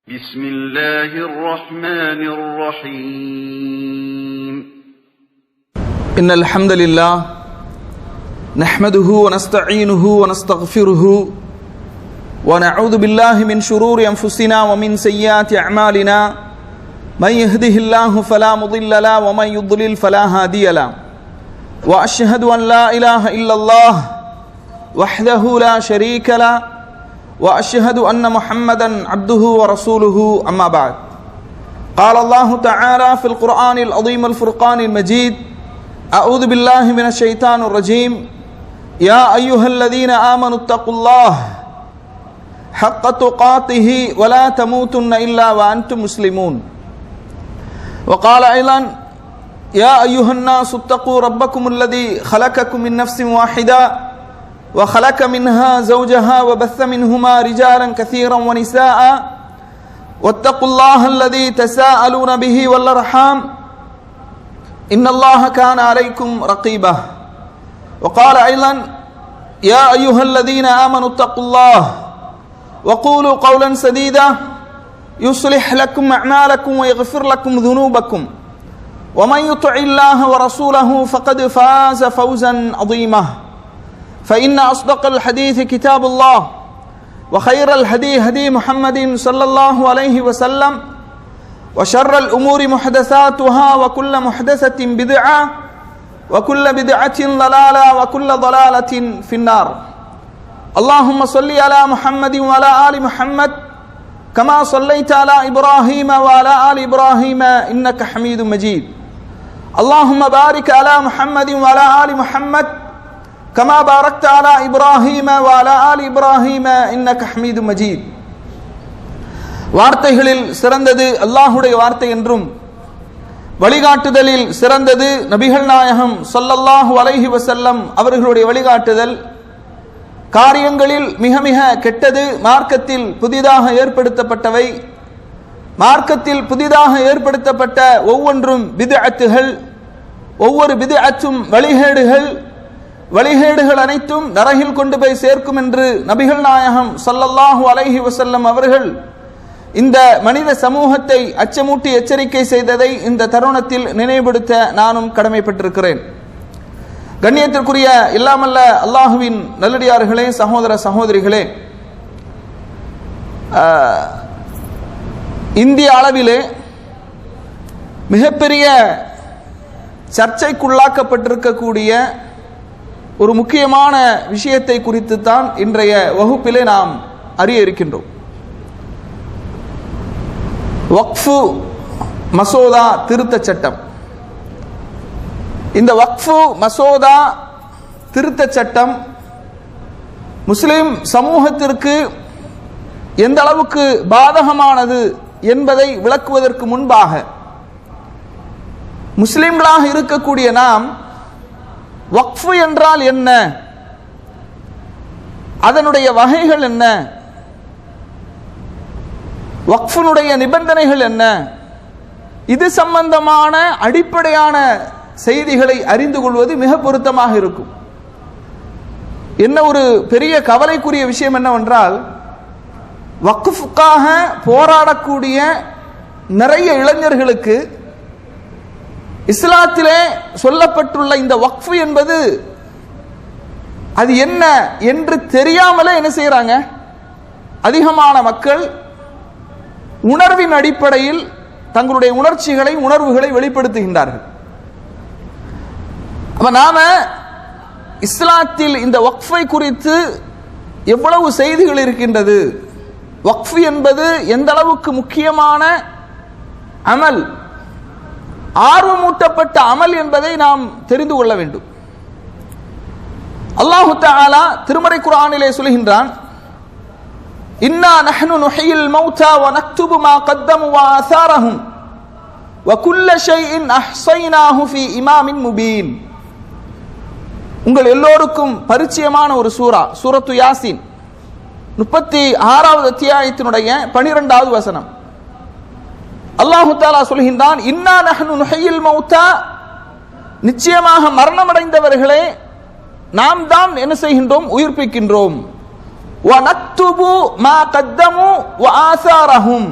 بسم الله الرحمن الرحيم إن الحمد لله نحمده ونستعينه ونستغفره ونعوذ بالله من شرور أنفسنا ومن سيئات أعمالنا من يهده الله فلا مضل له ومن يضلل فلا هادي له وأشهد أن لا إله إلا الله وحده لا شريك له وأشهد أن محمدًا عبده ورسوله أما بعد قال الله تعالى في القرآن العظيم الفرقان المجيد أعوذ بالله من الشيطان الرجيم يا أيها الذين آمنوا اتقوا الله حق تقاته ولا تموتن إلا وأنتم مسلمون وقال أيضا يا أيها الناس اتقوا ربكم الذي خلقكم من نفس واحدة وخلق منها زوجها وبث منهما رجالا كثيرا ونساء واتقوا الله الذي تساءلون به والأرحام إن الله كان عليكم رقيبا وقال أيضا يا أيها الذين آمنوا اتقوا الله وقولوا قولا سديدا يصلح لكم أعمالكم ويغفر لكم ذنوبكم ومن يطع الله ورسوله فقد فاز فوزا عظيما فإن أصدق الحديث كتاب الله وخير الهدي هدي محمد صلى الله عليه وسلم وشر الأمور محدثاتها وكل محدثة بدعة وكل بدعة ضلالة وكل ضلالة في النار اللهم صل على محمد وعلى آل محمد كما صليت على إبراهيم وعلى آل إبراهيم إنك حميد مجيد اللهم بارك على محمد وعلى آل محمد كما باركت على إبراهيم وعلى آل إبراهيم إنك حميد مجيد வார்த்தைகளில் சிறந்தது அல்லாஹ்வுடைய வார்த்தை என்றும் வழிகாட்டுதலில் சிறந்தது நபிகள் நாயகம் ஸல்லல்லாஹு அலைஹி வஸல்லம் அவர்களுடைய வழிகாட்டுதல் காரியங்களில் மிக மிக கெட்டது மார்க்கத்தில் புதிதாக ஏற்படுத்தப்பட்டவை மார்க்கத்தில் புதிதாக ஏற்படுத்தப்பட்ட ஒவ்வொன்றும் பித்அத்துகள் ஒவ்வொரு பித்அத்தும் வழிகேடுகள் அனைத்தும் நரகில் கொண்டு போய் சேர்க்கும் என்று நபிகள் நாயகம் ஸல்லல்லாஹு அலைஹி வஸல்லம் அவர்கள் இந்த மனித சமூகத்தை அச்சமூட்டி எச்சரிக்கை செய்ததை இந்த தருணத்தில் நினைவுபடுத்த நானும் கடமைப்பட்டிருக்கிறேன். கண்ணியத்திற்குரிய இல்லாமல்ல அல்லாஹுவின் நல்லடியார்களே, சகோதர சகோதரிகளே, இந்திய அளவிலே மிகப்பெரிய சர்ச்சைக்குள்ளாக்கப்பட்டிருக்கக்கூடிய ஒரு முக்கியமான விஷயத்தை குறித்து தான் இன்றைய வகுப்பிலே நாம் அறிய இருக்கின்றோம். வக்ஃபு மசோதா திருத்த சட்டம். இந்த வக்ஃபு மசோதா திருத்த சட்டம் முஸ்லிம் சமூகத்திற்கு எந்த அளவுக்கு பாதகமானது என்பதை விளக்குவதற்கு முன்பாக முஸ்லிம்களாக இருக்கக்கூடிய நாம் வக்ஃபு என்றால் என்ன, அதனுடைய வகைகள் என்ன, வக்ஃபுனுடைய நிபந்தனைகள் என்ன, இது சம்பந்தமான அடிப்படையான செய்திகளை அறிந்து கொள்வது மிக பொருத்தமாக இருக்கும். என்ன ஒரு பெரிய கவலைக்குரிய விஷயம் என்னவென்றால், வக்ஃபுக்காக போராடக்கூடிய நிறைய இளைஞர்களுக்கு இஸ்லாத்திலே சொல்லப்பட்டுள்ள இந்த வக்ஃபு என்பது அது என்ன என்று தெரியாமலே என்ன செய்யறாங்க, அதிகமான மக்கள் உணர்வின் அடிப்படையில் தங்களுடைய உணர்வுகளை வெளிப்படுத்துகின்றார்கள். அப்ப நாம இஸ்லாத்தில் இந்த வக்ஃபை குறித்து எவ்வளவு செய்திகள் இருக்கின்றது, வக்ஃபு என்பது எந்த அளவுக்கு முக்கியமான அமல், ஆர்வமூட்டப்பட்ட அமல் என்பதை நாம் தெரிந்து கொள்ள வேண்டும். அல்லாஹு தஆலா திருமறை குர்ஆனிலே சொல்கின்றான், இன்னா நஹ்னு நுஹ்யில் மௌதா வ நக்துபு மா கத்தமு வ ஆசாரஹும் வ குல்ல ஷைஇன் அஹ்ஸைனாஹு ஃபீ இமாமின் முபீன். உங்கள் எல்லோருக்கும் பரிச்சயமான ஒரு சூரத்து யாசீன் 36வது அத்தியாயத்தினுடைய 12வது வசனம். அல்லாஹு தஆலா சொல்கின்றான், இன்னா நஹ்னு நுஹ்யில் மௌதா, நிச்சயமாக மரணமடைந்தவர்களே நாம் தான் என்ன செய்கின்றோம், உயிர்ப்பிக்கின்றோம். வ நக்துபு மா கத்தமு வ ஆசாரஹும்,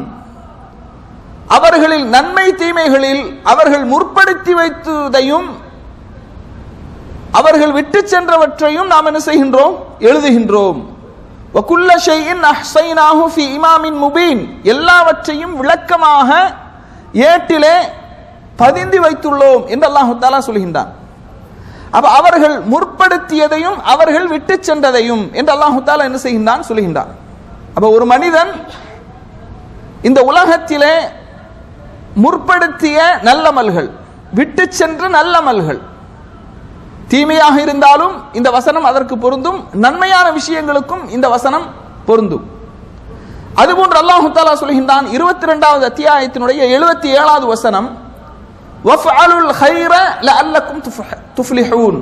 அவர்களில் நன்மை தீமைகளில் அவர்கள் முற்படுத்தி வைத்ததையும் அவர்கள் விட்டு சென்றவற்றையும் நாம் என்ன செய்கின்றோம்? எழுதுகின்றோம். வகுல்ல ஷைஇன் அஹ்ஸைனாஹு ஃபீ இமாமின் முபீன், எல்லாவற்றையும் விளக்கமாக ஏட்டிலே பதிந்து வைத்துள்ளோம் என்று அல்லாஹ் தஆலா சொல்கின்றான். அப்ப அவர்கள் முற்படுத்தியதையும் அவர்கள் விட்டு சென்றதையும் என்று அல்லாஹ் தஆலா என்ன செய்கின்றான்? சொல்கின்றான். அப்ப ஒரு மனிதன் இந்த உலகத்திலே முற்படுத்திய நல்லமல்கள், விட்டு சென்ற நல்லமல்கள், தீமையாக இருந்தாலும் இந்த வசனம் அதற்கு பொருந்தும், நன்மையான விஷயங்களுக்கும் இந்த வசனம் பொருந்தும். அதுபோன்று அல்லாஹ் தஆலா சொல்கின்றான் 22வது அத்தியாயத்தினுடைய 77வது வசனம், வஃஅலுல் கைர லஅல்லக்கும் துஃப்லிஹூன்,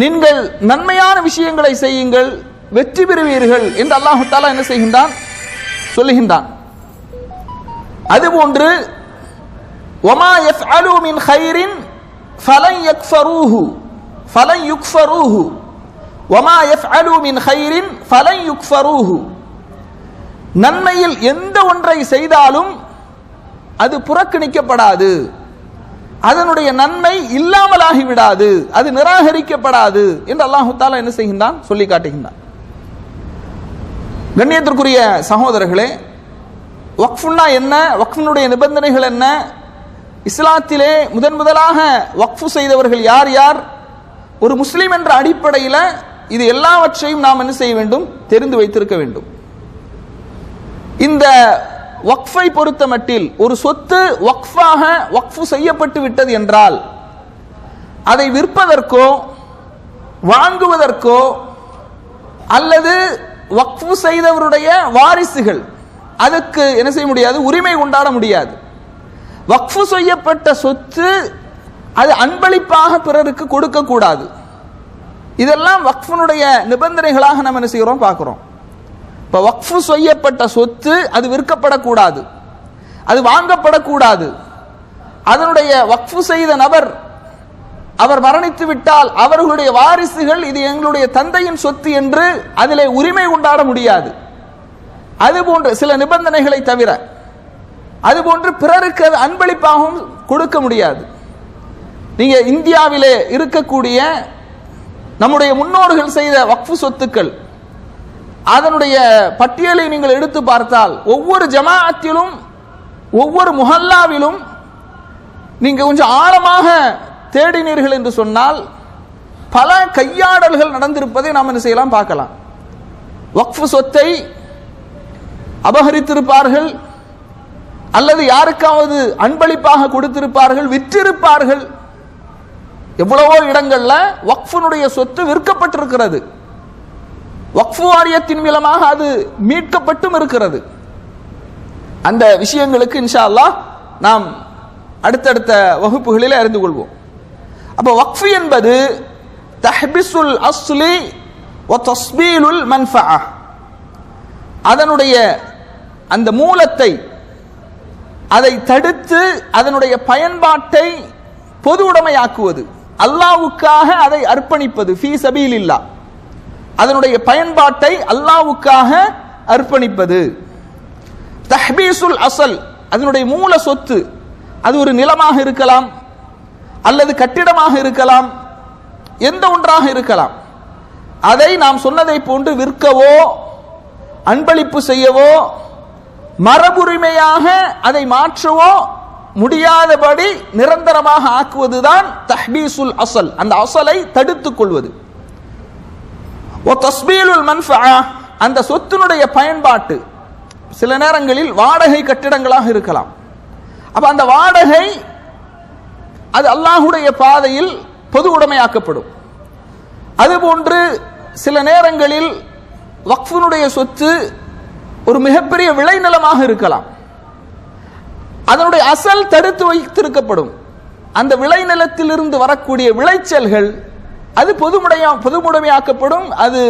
நீங்கள் நன்மையான விஷயங்களை செய்யுங்கள், வெற்றி பெறுவீர்கள் என்று அல்லாஹ் தஆலா என்ன செய்கின்றான்? சொல்லுகின்றான். அதுபோன்று வமா யஃஅலு மின் கைரின் ஃபலன் யக்ஃபரூஹு ஃபலன் யுக்ஃபரூஹு வமா யஃஅலு மின் கைரின் ஃபலன் யுக்ஃபரூஹு, நன்மையில் எந்த ஒன்றை செய்தாலும் அது புறக்கணிக்கப்படாது, அதனுடைய நன்மை இல்லாமலாகி விடாது, அது நிராகரிக்கப்படாது என்று அல்லாஹ் தஆலா என்ன செய்கின்றான்? சொல்லி காட்டுகின்றான். கண்ணியத்திற்குரிய சகோதரர்களே, வக்ஃப்னா என்ன, வக்ஃபினுடைய நிபந்தனைகள் என்ன, இஸ்லாத்திலே முதலாக வக்ஃபு செய்தவர்கள் யார் யார், ஒரு முஸ்லிம் என்ற அடிப்படையில் இது எல்லாவற்றையும் நாம் என்ன செய்ய வேண்டும்? தெரிந்து வைத்திருக்க வேண்டும். இந்த வக்ஃபை பொறுத்த மட்டில் ஒரு சொத்து வக்ஃபாக வக்ஃபு செய்யப்பட்டு விட்டது என்றால் அதை விற்பதற்கோ வாங்குவதற்கோ அல்லது வக்ஃபு செய்தவருடைய வாரிசுகள் அதுக்கு என்ன செய்ய முடியாது? உரிமை கொண்டாட முடியாது. வக்ஃபு செய்யப்பட்ட சொத்து அது அன்பளிப்பாக பிறருக்கு கொடுக்க கூடாது. இதெல்லாம் வக்ஃபினுடைய நிபந்தனைகளாக நம்ம என்ன செய்கிறோம்? பார்க்கிறோம். இப்ப வக்ஃபு செய்யப்பட்ட சொத்து அது விற்கப்படக்கூடாது, அது வாங்கப்படக்கூடாது. அதனுடைய வக்ஃபு செய்த நபர் அவர் மரணித்து விட்டால் அவர்களுடைய வாரிசுகள் இது எங்களுடைய தந்தையின் சொத்து என்று அதிலே உரிமை கொண்டாட முடியாது. அதுபோன்ற சில நிபந்தனைகளை தவிர, அதுபோன்று பிறருக்கு அது அன்பளிப்பாகவும் கொடுக்க முடியாது. நீங்க இந்தியாவிலே இருக்கக்கூடிய நம்முடைய முன்னோர்கள் செய்த வக்ஃபு சொத்துக்கள் அதனுடைய பட்டியலை நீங்கள் எடுத்து பார்த்தால் ஒவ்வொரு ஜமாஅத்திலும் ஒவ்வொரு முஹல்லாவிலும் நீங்க கொஞ்சம் ஆழமாக தேடினீர்கள் என்று சொன்னால் பல கையாடல்கள் நடந்திருப்பதை நாம் என்ன செய்யலாம்? பார்க்கலாம். வக்ஃபு சொத்தை அபகரித்திருப்பார்கள், அல்லது யாருக்காவது அன்பளிப்பாக கொடுத்திருப்பார்கள், விற்றிருப்பார்கள். எவ்வளவோ இடங்கள்ல வக்ஃபினுடைய சொத்து விற்கப்பட்டிருக்கிறது, வக்ஃபு வாரியத்தின் மூலமாக அது மீட்கப்பட்டும் இருக்கிறது. அந்த விஷயங்களுக்கு இன்ஷா அல்லாஹ் நாம் அடுத்தடுத்த வகுப்புகளில் அறிந்து கொள்வோம். அப்ப வக்ஃபு என்பது தஹ்பிசுல் அஸ்லி வ தஸ்பீலுல் மன்ஃபஅ, அதனுடைய அந்த மூலத்தை அதை தடுத்து அதனுடைய பயன்பாட்டை பொது உடைமையாக்குவது, அல்லாஹ்வுக்காக அதை அர்ப்பணிப்பது, ஃபீ சபீலில்லாஹ், அதனுடைய பயன்பாட்டை அல்லாஹ்வுக்காக அர்ப்பணிப்பது. தஹ்பீசுல் அஸல், அதனுடைய மூல சொத்து, அது ஒரு நிலமாக இருக்கலாம் அல்லது கட்டிடமாக இருக்கலாம், எந்த ஒன்றாக இருக்கலாம். அதை நாம் சொன்னதை போன்று விற்கவோ அன்பளிப்பு செய்யவோ மரபுரிமையாக அதை மாற்றவோ முடியாதபடி நிரந்தரமாக ஆக்குவதுதான் தஹ்பீசுல் அஸல், அந்த அஸலை தடுத்துக் கொள்வது. வ தஸ்பீலுல் மன்ஃபஅ, அந்த சொத்தினுடைய பயன்பாட்டு சில நேரங்களில் வாடகை கட்டிடங்களாக இருக்கலாம். அப்ப அந்த வாடகை அது அல்லாஹ்வுடைய பாதையில் பொது உடைமையாக்கப்படும். அதுபோன்று சில நேரங்களில் வக்ஃபினுடைய சொத்து ஒரு மிகப்பெரிய விளைநிலமாக இருக்கலாம், அதனுடைய அசல் தடுத்து வைத்திருக்கப்படும். அந்த விளைநிலத்திலிருந்து வரக்கூடிய விளைச்சல்கள் அது பொதுமுடைமையாக்கப்படும், அது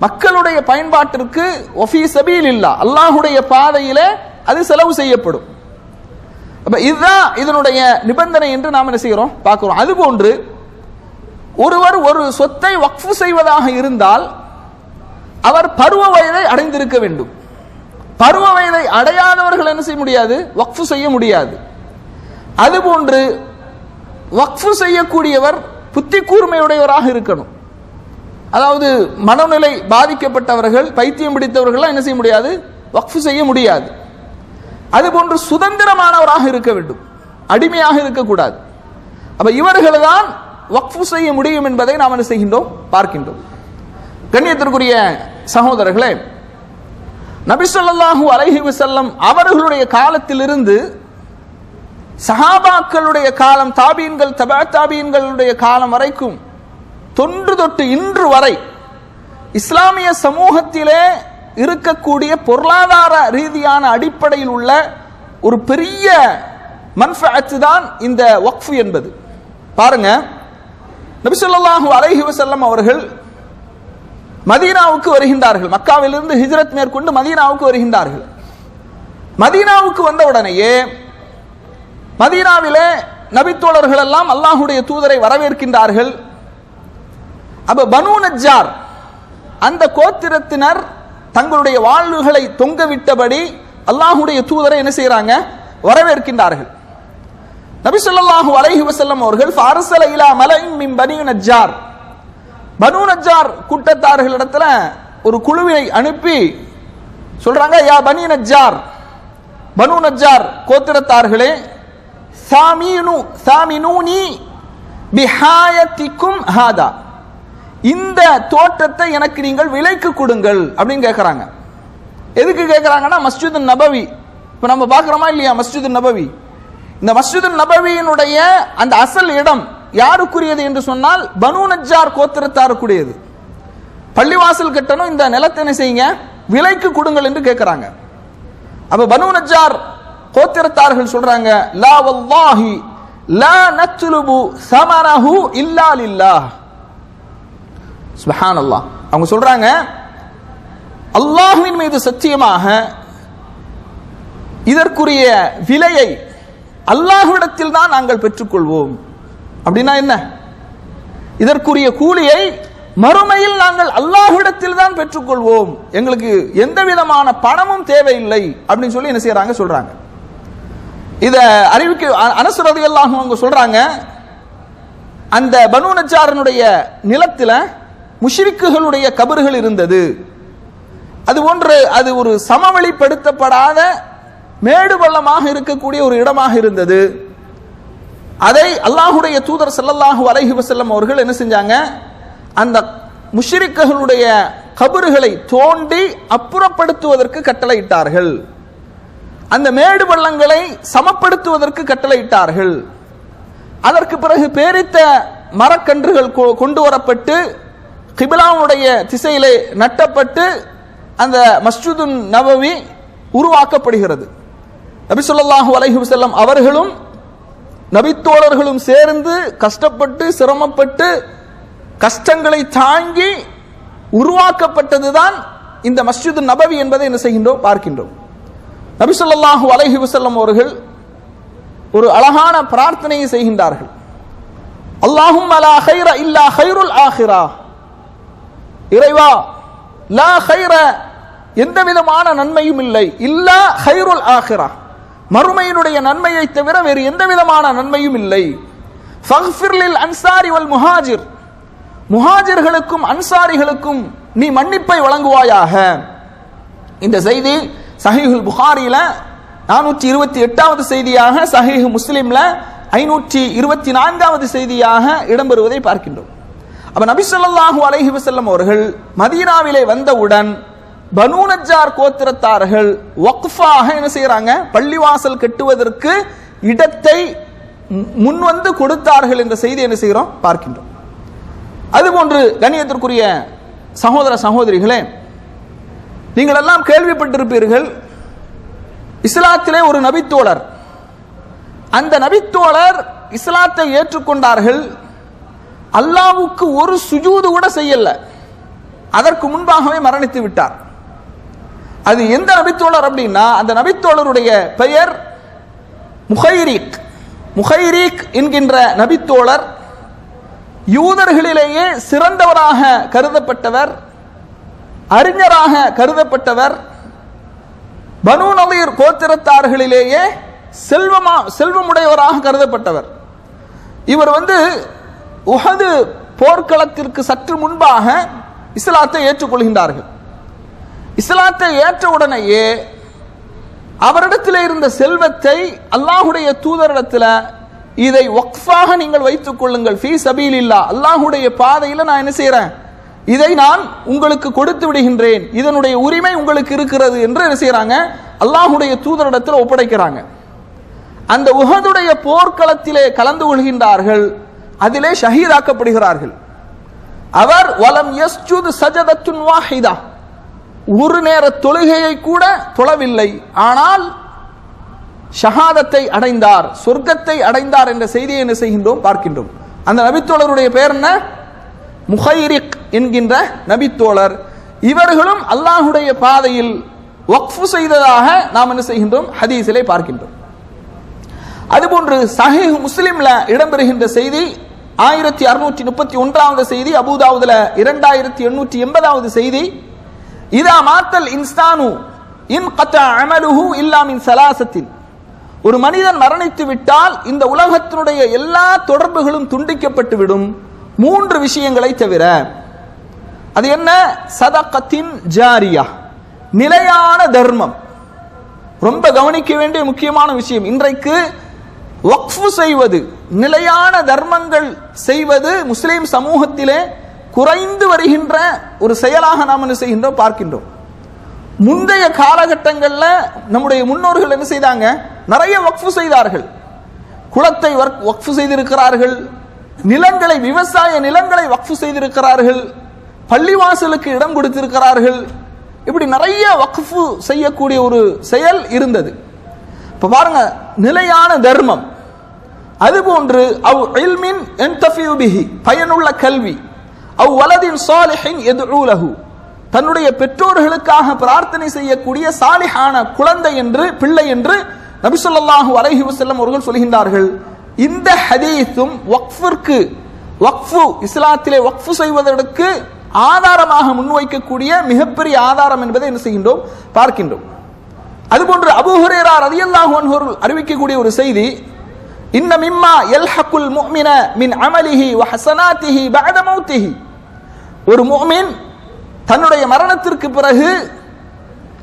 மக்களுடைய பயன்பாட்டிற்கு ஒஃபீ சபீலில்லாஹ், அல்லாஹ்வுடைய பாதையிலே அது செலவு செய்யப்படும். அப்ப இதுதான் இதனுடைய நிபந்தனை என்று நாம் என்ன செய்கிறோம்? பார்க்கிறோம். அதுபோன்று ஒருவர் ஒரு சொத்தை வக்ஃபு செய்வதாக இருந்தால் அவர் பருவ வயதை அடைந்திருக்க வேண்டும். பருவ வயதை அடையாதவர்கள் என்ன செய்ய முடியாது? வக்ஃபு செய்ய முடியாது. அதுபோன்று வக்ஃபு செய்யக்கூடியவர் புத்தி கூர்மையுடையவராக இருக்கணும். அதாவது மனநிலை பாதிக்கப்பட்டவர்கள், பைத்தியம் பிடித்தவர்கள் என்ன செய்ய முடியாது? வக்ஃபு செய்ய முடியாது. அதுபோன்று சுதந்திரமானவராக இருக்க வேண்டும், அடிமையாக இருக்கக்கூடாது. அப்ப இவர்கள் தான் வக்ஃபு செய்ய முடியும் என்பதை நாம் என்ன செய்கின்றோம்? பார்க்கின்றோம். கண்ணியத்திற்குரிய சகோதரர்களே, நபி ஸல்லல்லாஹு அலைஹி வஸல்லம் அவர்களுடைய காலத்திலிருந்து சஹாபாக்களுடைய காலம், தாபீன்கள், தபா தாபீன்களுடைய காலம் வரைக்கும் தொன்று தொட்டு இன்று வரை இஸ்லாமிய சமூகத்திலே இருக்கக்கூடிய பொருளாதார ரீதியான அடிப்படையில் உள்ள ஒரு பெரிய மன்ஃபஅத் தான் இந்த வக்ஃப் என்பது. பாருங்க, நபி ஸல்லல்லாஹு அலைஹி வஸல்லம் அவர்கள் மதீனாவுக்கு வருகின்றார்கள். மக்காவிலிருந்து ஹிஜ்ரத் மேற்கொண்டு மதீனாவுக்கு வருகின்றார்கள். மதீனாவுக்கு வந்த உடனேயே மதீனாவிலே நபித்தோழர்கள் எல்லாம் அல்லாஹ்வுடைய தூதரை வரவேற்கின்றார்கள். அப்ப பனூ நஜ்ஜார் அந்த கோத்திரத்தினர் தங்களுடைய வாழ்வுகளை தொங்கவிட்டபடி அல்லாஹ்வுடைய தூதரை என்ன செய்யறாங்க? வரவேற்கின்றார்கள். நபி ஸல்லல்லாஹு அலைஹி வஸல்லம் அவர்கள் ஃபாரஸல இலா மலைன் மின் பனி நஜ்ஜார், பனூ நஜ்ஜார் கூட்டத்தார்களிடத்துல ஒரு குழுவை அனுப்பி சொல்றாங்க, யா பனி நஜ்ஜார், பனூ நஜ்ஜார் கோத்திரத்தார்களே, சாமினூனி பிஹாயத்திக்கும் ஹாதா, இந்த தோட்டத்தை எனக்கு நீங்கள் விலைக்கு கொடுங்கள் அப்படின்னு கேட்கறாங்க. எதுக்கு கேட்கறாங்கன்னா, மஸ்ஜிது நபவி இப்ப நம்ம பார்க்கிறோமா இல்லையா? மஸ்ஜிது நபவி, இந்த மஸ்ஜிது நபவியினுடைய அந்த அசல் இடம் யாருக்குரியது என்று சொன்னால் பனூ நஜ்ஜார் கோத்திரத்தாருக்குரியது. பள்ளிவாசல் கட்டணும், இந்த நிலத்தை என்ன செய்யுங்க? விலைக்கு கொடுங்கள் என்று கேட்கிறாங்க. அப்ப பனூ நஜ்ஜார் கோத்திரத்தார்கள் சொல்றாங்க, லா வல்லாஹி லா நத்லுபு ஸமரஹு இல்லா லில்லாஹ். சுப்ஹானல்லாஹ். அவங்க சொல்றாங்க, அல்லாஹ்வின் மீது சத்தியமாக இதற்குரிய விலையை அல்லாஹ்விடத்தில் தான் நாங்கள் பெற்றுக்கொள்வோம். அப்படின்னா என்ன? இதற்குரிய கூலியை மறுமையில் நாங்கள் அல்லாஹ்விடத்தில் தான் பெற்றுக்கொள்வோம், எங்களுக்கு எந்த விதமான பணமும் தேவையில்லை அப்படின்னு சொல்லி என்ன செய்யறாங்க? சொல்றாங்க. இத அறிவிக்க அனஸ் ரலியல்லாஹு அன்ஹு சொல்றாங்க, அந்த பனூ நஜ்ஜாரினுடைய நிலத்துல முஷ்ரிக்குகளுடைய கபர்கள் இருந்தது. அது ஒன்று, அது ஒரு சமவெளிப்படுத்தப்படாத மேடு பள்ளமாக இருக்கக்கூடிய ஒரு இடமாக இருந்தது. அதை அல்லாஹ்வுடைய தூதர் ஸல்லல்லாஹு அலைஹி வஸல்லம் அவர்கள் என்ன செஞ்சாங்க? அந்த முஷ்ரிக்குகளுடைய கபர்களை தோண்டி அப்புறப்படுத்துவதற்கு கட்டளையிட்டார்கள். அந்த மேடு பள்ளங்களை சமப்படுத்துவதற்கு கட்டளையிட்டார்கள். அதற்கு பிறகு பேரித்த மரக்கன்றுகள் கொண்டு வரப்பட்டு கிபிலாவுடைய திசையிலே நட்டப்பட்டு அந்த மஸ்ஜிது நபவி உருவாக்கப்படுகிறது. நபி ஸல்லல்லாஹு அலைஹி வஸல்லம் அவர்களும் நபித்தோழர்களும் சேர்ந்து கஷ்டப்பட்டு சிரமப்பட்டு கஷ்டங்களை தாங்கி உருவாக்கப்பட்டதுதான் இந்த மஸ்ஜிது நபவி என்பதை என்ன செய்கின்றோம்? பார்க்கின்றோம். நபி ஸல்லல்லாஹு அலைஹி வஸல்லம் அவர்கள் ஒரு அழகான பிரார்த்தனையை செய்கின்றார்கள். அல்லாஹும்ம லா கைர இல்லா கைருல் ஆகிரா, இறைவா, லா கைர எந்த விதமான நன்மையும் இல்லை, இல்லா கைருல் ஆகிரா, மறுமையினுடைய நன்மையை தவிர வேறு எந்த விதமான நன்மையும் இல்லை. ஃபக்ஃபிர் லில் அன்சாரி வல் முஹாஜிர், முஹாஜிர்களுக்கும் அன்சாரிகளுக்கும் நீ மன்னிப்பை வழங்குவாயாக. இந்த செய்தி சஹீஹுல் புகாரியில 428வது செய்தியாக, சஹீஹ் முஸ்லிம்ல 524வது செய்தியாக இடம்பெறுவதை பார்க்கின்றோம். அப்ப நபி ஸல்லல்லாஹு அலைஹி வஸல்லம் அவர்கள் மதீனாவிலே வந்தவுடன் பனூ நஜ்ஜார் கோத்திரத்தார்கள் வக்ஃபாக என்ன செய்யறாங்க? பள்ளிவாசல் கட்டுவதற்கு இடத்தை முன்வந்து கொடுத்தார்கள் என்ற செய்தி என்ன செய்கிறோம்? பார்க்கின்றோம். அதுபோன்று கண்ணியத்திற்குரிய சகோதர சகோதரிகளே, நீங்கள் எல்லாம் கேள்விப்பட்டிருப்பீர்கள், இஸ்லாத்திலே ஒரு நபித்தோழர், அந்த நபித்தோழர் இஸ்லாத்தை ஏற்றுக்கொண்டார்கள், அல்லாஹ்வுக்கு ஒரு சுஜூது கூட செய்யல, அதற்கு முன்பாகவே மரணித்து விட்டார். அது எந்த நபித்தோழர் அப்படின்னா, அந்த நபித்தோழருடைய பெயர் முஹைரீக். முஹைரீக் என்கின்ற நபித்தோழர் யூதர்களிலேயே சிறந்தவராக கருதப்பட்டவர், அறிஞராக கருதப்பட்டவர், பனு நதீர் கோத்திரத்தார்களிலேயே செல்வமுடையவராக கருதப்பட்டவர். இவர் உஹது போர்க்களத்திற்கு சற்று முன்பாக இஸ்லாத்தை ஏற்றுக்கொள்கின்றார்கள். இஸ்லாத்தை ஏற்ற உடனேயே அவரிடத்தில் இருந்த செல்வத்தை அல்லாஹுடைய தூதரிடத்தில் இதை வக்ஃபாக நீங்கள் வைத்துக் கொள்ளுங்கள், ஃபீ சபீலில்லாஹ், அல்லாஹுடைய பாதையில் நான் என்ன செய்யறேன், இதை நான் உங்களுக்கு கொடுத்து விடுகின்றேன், இதனுடைய உரிமை உங்களுக்கு இருக்கிறது என்று என்ன செய்யறாங்க, அல்லாஹுடைய தூதரிடத்தில் ஒப்படைக்கிறாங்க. அந்த உஹதுடைய போர்க்களத்திலே கலந்து கொள்கின்றார்கள், அதிலே ஷஹீதாக்கப்படுகிறார்கள். அவர் வலம் யஸ்ஜுத் சஜதத்துன் வாஹிதா, ஒரு நேர தொழுகையை கூட தொழவில்லை, ஆனால் ஷஹாதத்தை அடைந்தார், சொர்க்கத்தை அடைந்தார் என்ற செய்தியை என்ன செய்கின்றோம், பார்க்கின்றோம். அந்த நபித்தோழருடைய பெயர் என்ன, முஹைரிக் என்கின்ற நபித்தோழர். இவர்களும் அல்லாஹுடைய பாதையில் வக்ஃபு செய்ததாக நாம் என்ன செய்கின்றோம், ஹதீஸிலே பார்க்கின்றோம். அதுபோன்று சஹீஹ் முஸ்லிம்ல இடம்பெறுகின்ற செய்தி 1631வது செய்தி, அபூதாவுதுல 2880வது செய்தி, இதா மாத்தல் இன்சானு இன் கத்தா அமலுஹு இல்லா மின் சலாசத்தின், ஒரு மனிதன் மரணித்து விட்டால் இந்த உலகத்தினுடைய எல்லா தொடர்புகளும் துண்டிக்கப்பட்டு விடும், 3 விஷயங்களை தவிர. அது என்ன, சதகத்தின் ஜாரியா, நிலையான தர்மம். ரொம்ப கவனிக்க வேண்டிய முக்கியமான விஷயம். இன்றைக்கு வக்ஃபு செய்வது, நிலையான தர்மங்கள் செய்வது முஸ்லிம் சமூகத்திலே குறைந்து வருகின்ற ஒரு செயலாக நாம் என்ன செய்கின்றோம், பார்க்கின்றோம். முந்தைய காலகட்டங்களில் நம்முடைய முன்னோர்கள் என்ன செய்தாங்க, நிறைய வக்ஃபு செய்தார்கள். குளத்தை வக்ஃபு செய்திருக்கிறார்கள், நிலங்களை, விவசாய நிலங்களை வக்ஃபு செய்திருக்கிறார்கள், பள்ளிவாசலுக்கு இடம் கொடுத்திருக்கிறார்கள். இப்படி நிறைய வக்ஃபு செய்யக்கூடிய ஒரு செயல் இருந்தது. இப்ப பாருங்க, நிலையான தர்மம். அதுபோன்று அவ் இல்மின் யன்தஃபிஉ பிஹி, பயனுள்ள கல்வி, அவ் வலதின் சாலிஹின் யதுஉ லஹு, தன்னுடைய பெற்றோர்களுக்காக பிரார்த்தனை செய்யக்கூடிய சாலிஹான குழந்தை என்று, பிள்ளை என்று நபி ஸல்லல்லாஹு அலைஹி வஸல்லம் அவர்கள் சொல்கின்றார்கள். இந்த ஹதீஸும் வக்ஃபிற்கு, வக்ஃபு இஸ்லாத்திலே வக்ஃபு செய்வதற்கு ஆதாரமாக முன்வைக்கக்கூடிய மிகப்பெரிய ஆதாரம் என்பதை என்ன செய்கின்றோம், பார்க்கின்றோம். அதுபோன்று அபூ ஹுரைரா ரலியல்லாஹு அன்ஹு அறிவிக்கக்கூடிய ஒரு செய்தி, இன்ன மிம்மா யல்ஹகுல் முஃமின மின் அமலிஹி வ ஹஸனாத்திஹி பஅத மௌத்திஹி, ஒரு முஃமின் தன்னுடைய மரணத்திற்கு பிறகு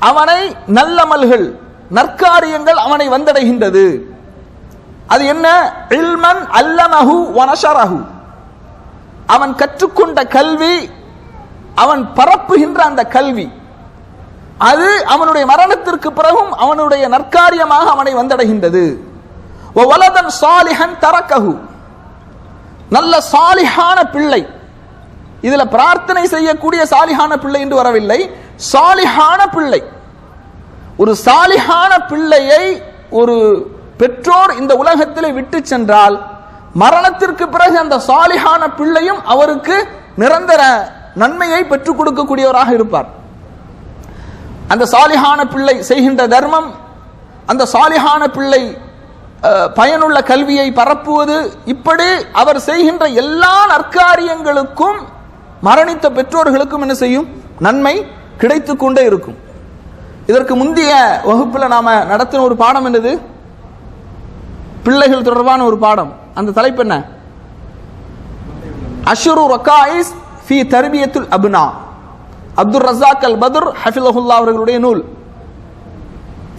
அவனை நல்லமல்கள், நற்காரியங்கள் அவனை வந்தடைகின்றது. அது என்ன, இல்மன் அல்லமஹு வ நஷரஹு, அவன் கற்றுக்கொண்ட கல்வி, அவன் பரப்புகின்ற அந்த கல்வி, அது அவனுடைய மரணத்திற்கு பிறகும் அவனுடைய நற்காரியமாக அவனை வந்தடைகின்றது. வலதன் சாலிஹன் தரக்கஹு, நல்ல சாலிஹான பிள்ளை. இதுல பிரார்த்தனை செய்யக்கூடிய சாலிஹான பிள்ளை என்று வரவில்லை, சாலிஹான பிள்ளை. ஒரு சாலிஹான பிள்ளையை ஒரு பெற்றோர் இந்த உலகத்திலே விட்டு சென்றால் மரணத்திற்கு பிறகு அந்த சாலிஹான பிள்ளையும் அவருக்கு நிரந்தர நன்மையை பெற்றுக் கொடுக்கக்கூடியவராக இருப்பார். அந்த சாலிஹான பிள்ளை செய்கின்ற தர்மம், அந்த சாலிஹான பிள்ளை பயனுள்ள கல்வியை பரப்புவது, இப்படி அவர் செய்கின்ற எல்லா நற்காரியங்களுக்கும் மரணித்த பெற்றோர்களுக்கும் என்ன செய்யும், நன்மை கிடைத்துக் கொண்டே இருக்கும். இதற்கு முந்தைய வகுப்பில் நாம நடத்தின ஒரு பாடம் என்னது, பிள்ளைகள் தொடர்பான ஒரு பாடம். அந்த தலைப்பு என்ன, அஷ்ரு ரகாயிஸ் ஃபீ தர்பியத்துல் அப்னா, அப்துர் ரஸாக் அல் பத்ர் ஹஃபிலஹுல்லாஹ் அவர்களுடைய நூல்.